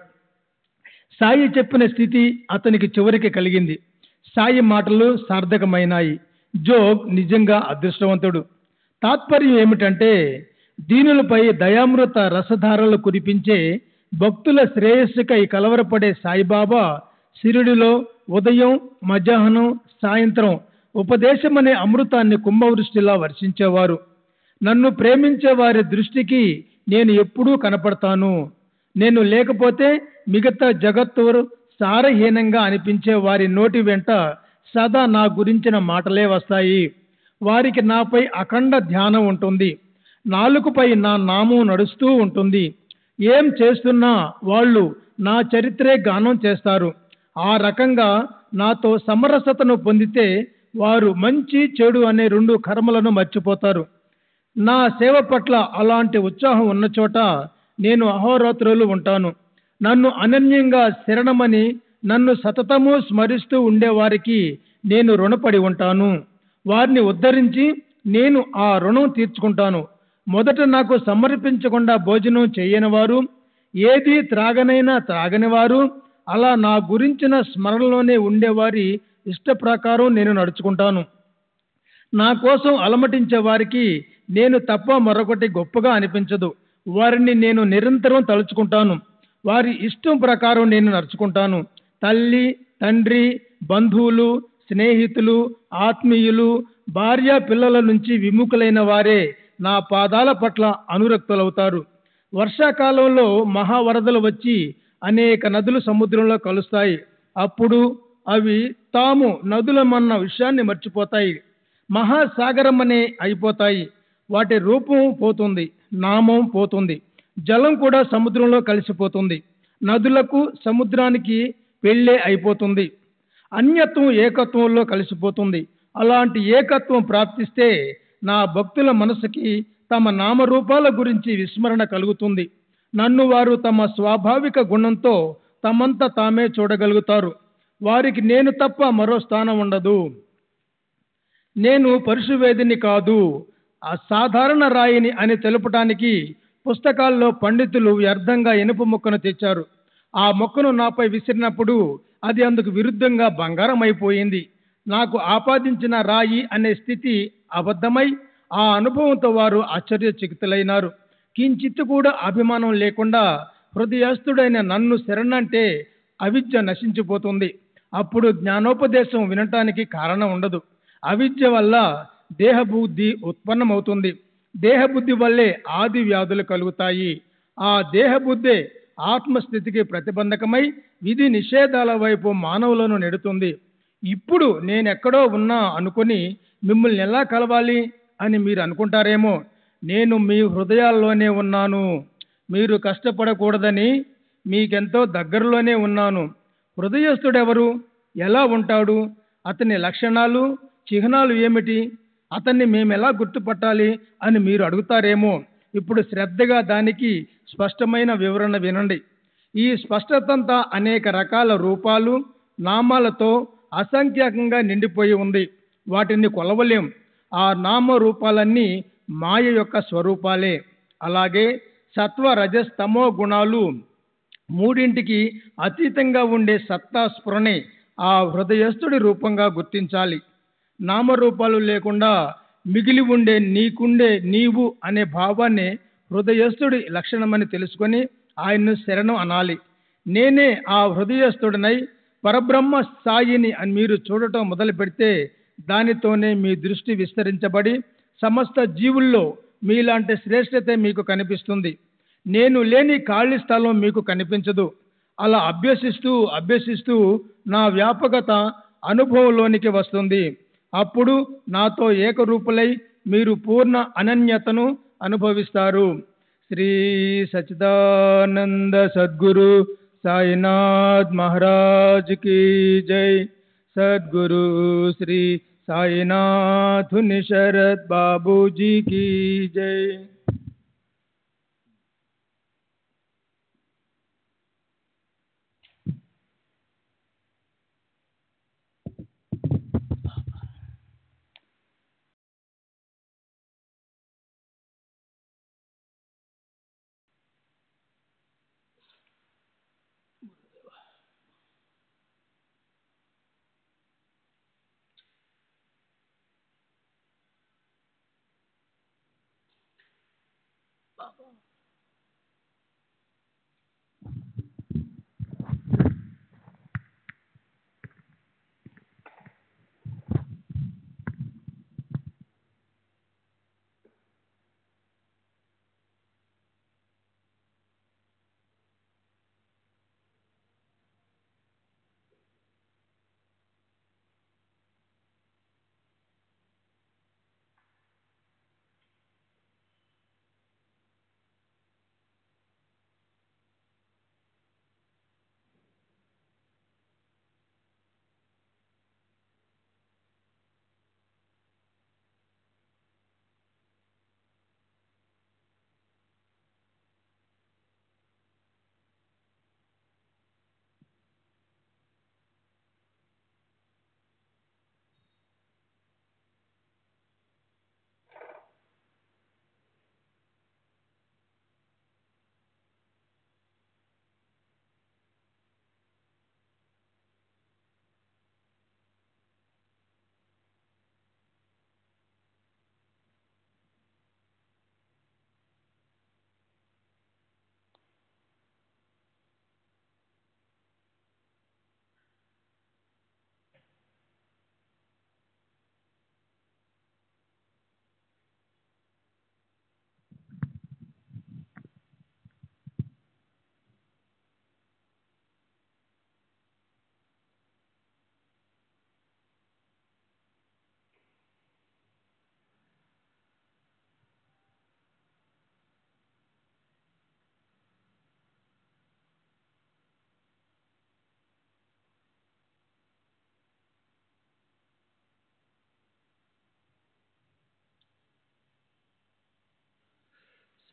సాయి చెప్పిన స్థితి అతనికి చివరికి కలిగింది. సాయి మాటలు సార్థకమైనాయి. జోగ్ నిజంగా అదృష్టవంతుడు. తాత్పర్యం ఏమిటంటే దీనులపై దయామృత రసధారలు కురిపించే భక్తుల శ్రేయస్సుకై కలవరపడే సాయిబాబా షిరిడిలో ఉదయం, మధ్యాహ్నం, సాయంత్రం ఉపదేశమనే అమృతాన్ని కుంభవృష్టిలా వర్షించేవారు. నన్ను ప్రేమించే వారి దృష్టికి నేను ఎప్పుడూ కనపడతాను. నేను లేకపోతే మిగతా జగత్తు సారహీనంగా అనిపించే వారి నోటి వెంట సదా నా గురించిన మాటలే వస్తాయి. వారికి నాపై అఖండ ధ్యానం ఉంటుంది. నాలుకపై నా నామం నడుస్తూ ఉంటుంది. ఏం చేస్తున్నా వాళ్ళు నా చరిత్రే గానం చేస్తారు. ఆ రకంగా నాతో సమరసతను పొందితే వారు మంచి చెడు అనే రెండు కర్మలను మర్చిపోతారు. నా సేవ పట్ల అలాంటి ఉత్సాహం ఉన్న చోట నేను అహోరాత్రులు ఉంటాను. నన్ను అనన్యంగా శరణమని నన్ను సతతము స్మరిస్తూ ఉండేవారికి నేను రుణపడి ఉంటాను. వారిని ఉద్ధరించి నేను ఆ రుణం తీర్చుకుంటాను. మొదట నాకు సమర్పించకుండా భోజనం చేయని వారు, ఏది త్రాగనైనా త్రాగని వారు, అలా నా గురించిన స్మరణలోనే ఉండేవారి ఇష్ట ప్రకారం నేను నడుచుకుంటాను. నా కోసం అలమటించే వారికి నేను తప్ప మరొకటి గొప్పగా అనిపించదు. వారిని నేను నిరంతరం తలుచుకుంటాను. వారి ఇష్టం ప్రకారం నేను నడుచుకుంటాను. తల్లి, తండ్రి, బంధువులు, స్నేహితులు, ఆత్మీయులు, భార్య, పిల్లల నుంచి విముఖులైన వారే నా పాదాల పట్ల అనురక్తులవుతారు. వర్షాకాలంలో మహావరదలు వచ్చి అనేక నదులు సముద్రంలో కలుస్తాయి. అప్పుడు అవి తాము నదులమన్న విషయాన్ని మర్చిపోతాయి. మహాసాగరమనే అయిపోతాయి. వాటి రూపం పోతుంది, నామం పోతుంది. జలం కూడా సముద్రంలో కలిసిపోతుంది. నదులకు సముద్రానికి పెళ్ళే అయిపోతుంది. అన్యత్వం ఏకత్వంలో కలిసిపోతుంది. అలాంటి ఏకత్వం ప్రాప్తిస్తే నా భక్తుల మనసుకి తమ నామరూపాల గురించి విస్మరణ కలుగుతుంది. నన్ను వారు తమ స్వాభావిక గుణంతో తమంత తామే చూడగలుగుతారు. వారికి నేను తప్ప మరో స్థానం ఉండదు. నేను పరుషువేదిని కాదు, అసాధారణ రాయిని అని తెలుపటానికి పుస్తకాల్లో పండితులు వ్యర్థంగా ఇనుప మొక్కను తెచ్చారు. ఆ మొక్కను నాపై విసిరినప్పుడు అది అందుకు విరుద్ధంగా బంగారం అయిపోయింది. నాకు ఆపాదించిన రాయి అనే స్థితి అబద్ధమై ఆ అనుభవంతో వారు ఆశ్చర్యచకితులైనారు. కించిత్తు కూడా అభిమానం లేకుండా హృదయస్థుడైన నన్ను శరణంటే అవిద్య నశించిపోతుంది. అప్పుడు జ్ఞానోపదేశం వినటానికి కారణం ఉండదు. అవిద్య వల్ల దేహబుద్ధి ఉత్పన్నమవుతుంది. దేహబుద్ధి వల్లే ఆది వ్యాధులు కలుగుతాయి. ఆ దేహబుద్ధే ఆత్మస్థితికి ప్రతిబంధకమై విధి నిషేధాల వైపు మానవులను నెడుతుంది. ఇప్పుడు నేనెక్కడో ఉన్నా అనుకుని మిమ్మల్ని ఎలా కలవాలి అని మీరు అనుకుంటారేమో. నేను మీ హృదయాల్లోనే ఉన్నాను. మీరు కష్టపడకూడదని మీకెంతో దగ్గరలోనే ఉన్నాను. హృదయస్థుడెవరు, ఎలా ఉంటాడు, అతని లక్షణాలు, చిహ్నాలు ఏమిటి, అతన్ని మేమెలా గుర్తుపట్టాలి అని మీరు అడుగుతారేమో. ఇప్పుడు శ్రద్ధగా దానికి స్పష్టమైన వివరణ వినండి. ఈ స్పష్టతంతా అనేక రకాల రూపాలు, నామాలతో అసంఖ్యాకంగా నిండిపోయి ఉంది. వాటిని కొలవలేం. ఆ నామ రూపాలన్నీ మాయ యొక్క స్వరూపాలే. అలాగే సత్వ, రజస్, తమో గుణాలు మూడింటికి అతీతంగా ఉండే సత్తా స్ఫురణే ఆ హృదయస్థుడి రూపంగా గుర్తించాలి. నామరూపాలు లేకుండా మిగిలి ఉండే నీకుండే నీవు అనే భావాన్ని హృదయస్థుడి లక్షణమని తెలుసుకొని ఆయన్ను శరణం అనాలి. నేనే ఆ హృదయస్థుడినై పరబ్రహ్మ సాయిని అని మీరు చూడటం మొదలు పెడితే దానితోనే మీ దృష్టి విస్తరించబడి సమస్త జీవుల్లో మీలాంటి శ్రేష్టతే మీకు కనిపిస్తుంది. నేను లేని ఖాళీ స్థలం మీకు కనిపించదు. అలా అభ్యసిస్తూ నా వ్యాపకత అనుభవంలోనికి వస్తుంది. అప్పుడు నాతో ఏకరూపులై మీరు పూర్ణ అనన్యతను అనుభవిస్తారు. శ్రీ సచ్చిదానంద సద్గురు సాయినాథ్ మహారాజ్ की जय. सद्गुरु श्री साईनाथ निशरद बाबू जी की जय.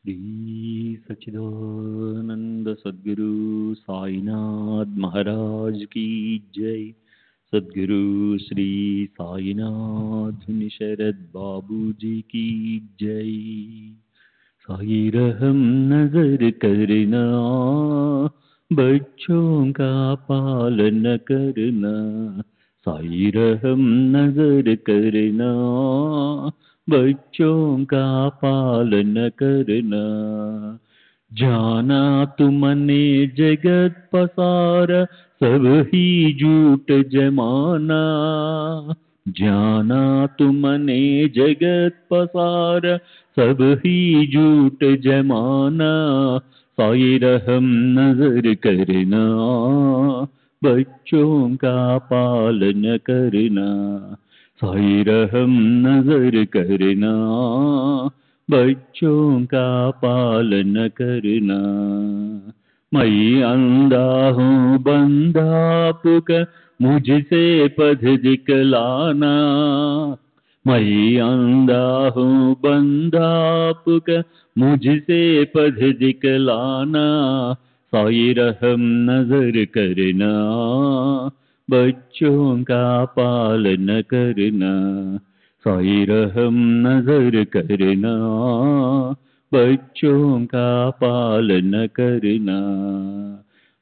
श्री सच्चिदानंद सद्गुरु साईनाथ महाराज की जय। सद्गुरु श्री साईनाथ शरद बाबू जी की जय। साई रहम नजर करना, बच्चों का पालन करना। साई रहम नजर करना, बच्चों का पालन करना। जाना तुमने जगत पसारा, सब ही झूठ जमाना। जाना तुमने जगत पसारा, सब ही झूठ जमाना। साई रहम नजर करना, बच्चों का पालन करना। साई रहम नजर करना, बच्चों का पालन करना। मैं अंधा हूँ बंदा पुकार, मुझसे पथ दिखलाना। मैं अंधा हूँ बंदा पुकार, मुझसे पथ दिखलाना। साई रहम नजर करना, बच्चों का पालन करना। साई रहम नजर करना, बच्चों का पालन करना।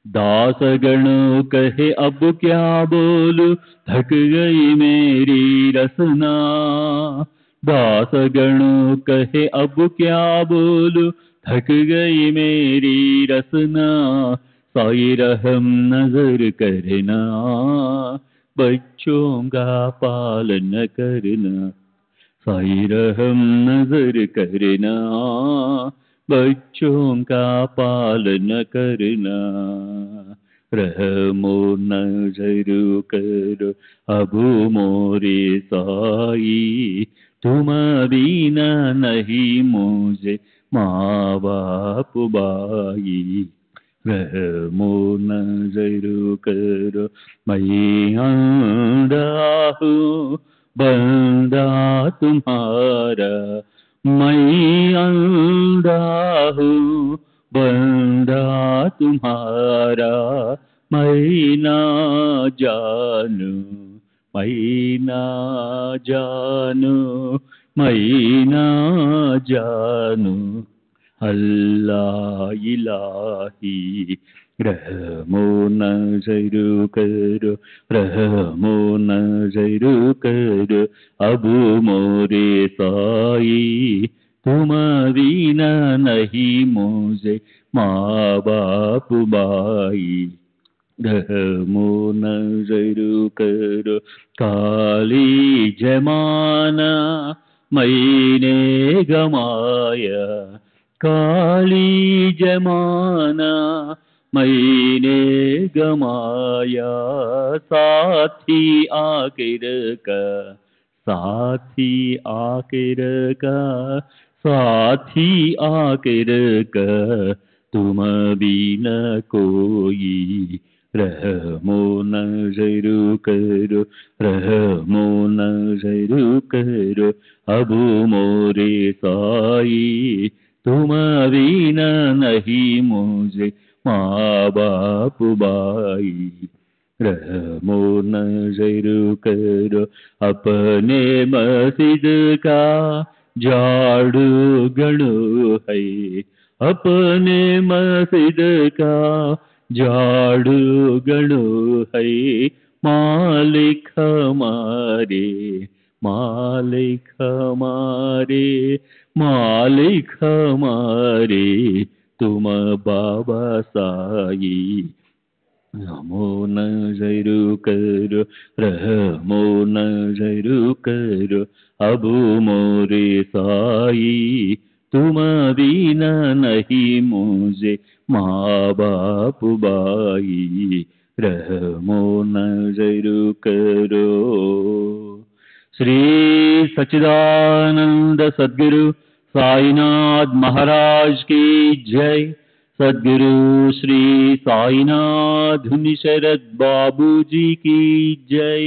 दास गणों कहे अब क्या बोलूं, थक गई मेरी रसना। दास गणों कहे अब क्या बोलूं, थक गई मेरी रसना। साई रहम नजर करना, बच्चों का पालन करना। साई रहम नजर करना, बच्चों का पालन करना। रहमो नजर करो अब मोरे साई, तुम बिना नहीं मुझे माँ बाप बाई। रहमो नजर करो मैं अंधा हूँ बंदा तुम्हारा। मैं अंधा हूँ बंदा तुम्हारा। मैं ना जानू, मैं ना जानू, मैं ना जानू। अल्लाह इलाही रहमो नजर करो, रहमो नजर करो अब मोरे साई। तुम बिना नहीं मुझे माँ बाप बाई। रहमो नजर करो काली जमाना मैंने गमाया। काली जमाना मैंने गमाया। साथी आखिर का, साथी आखिर का, साथी आखिर का तुम बिना कोई। रहमो नजर करो, रहमो नजर करो अब मोरे साई। तुम बिना नहीं मुझे माँ बाप बाई। रहमो नजर करो अपने मस्जिद का झाड़ू गणो है। अपने मस्जिद का झाड़ू गणो है। मालिक हमारे, मालिक हमारे, मालिक हमारे तुम बाबा साई। रहमो नजर करो, रहमो नजर करो अब मोरे साई। तुम बिना नहीं मुझे माँ बाप बाई। रहमो नजर करो। श्री सच्चिदानंद सद्गुरु साईनाथ महाराज की जय। सद्गुरु श्री साईनाथ शरद बाबू जी की जय।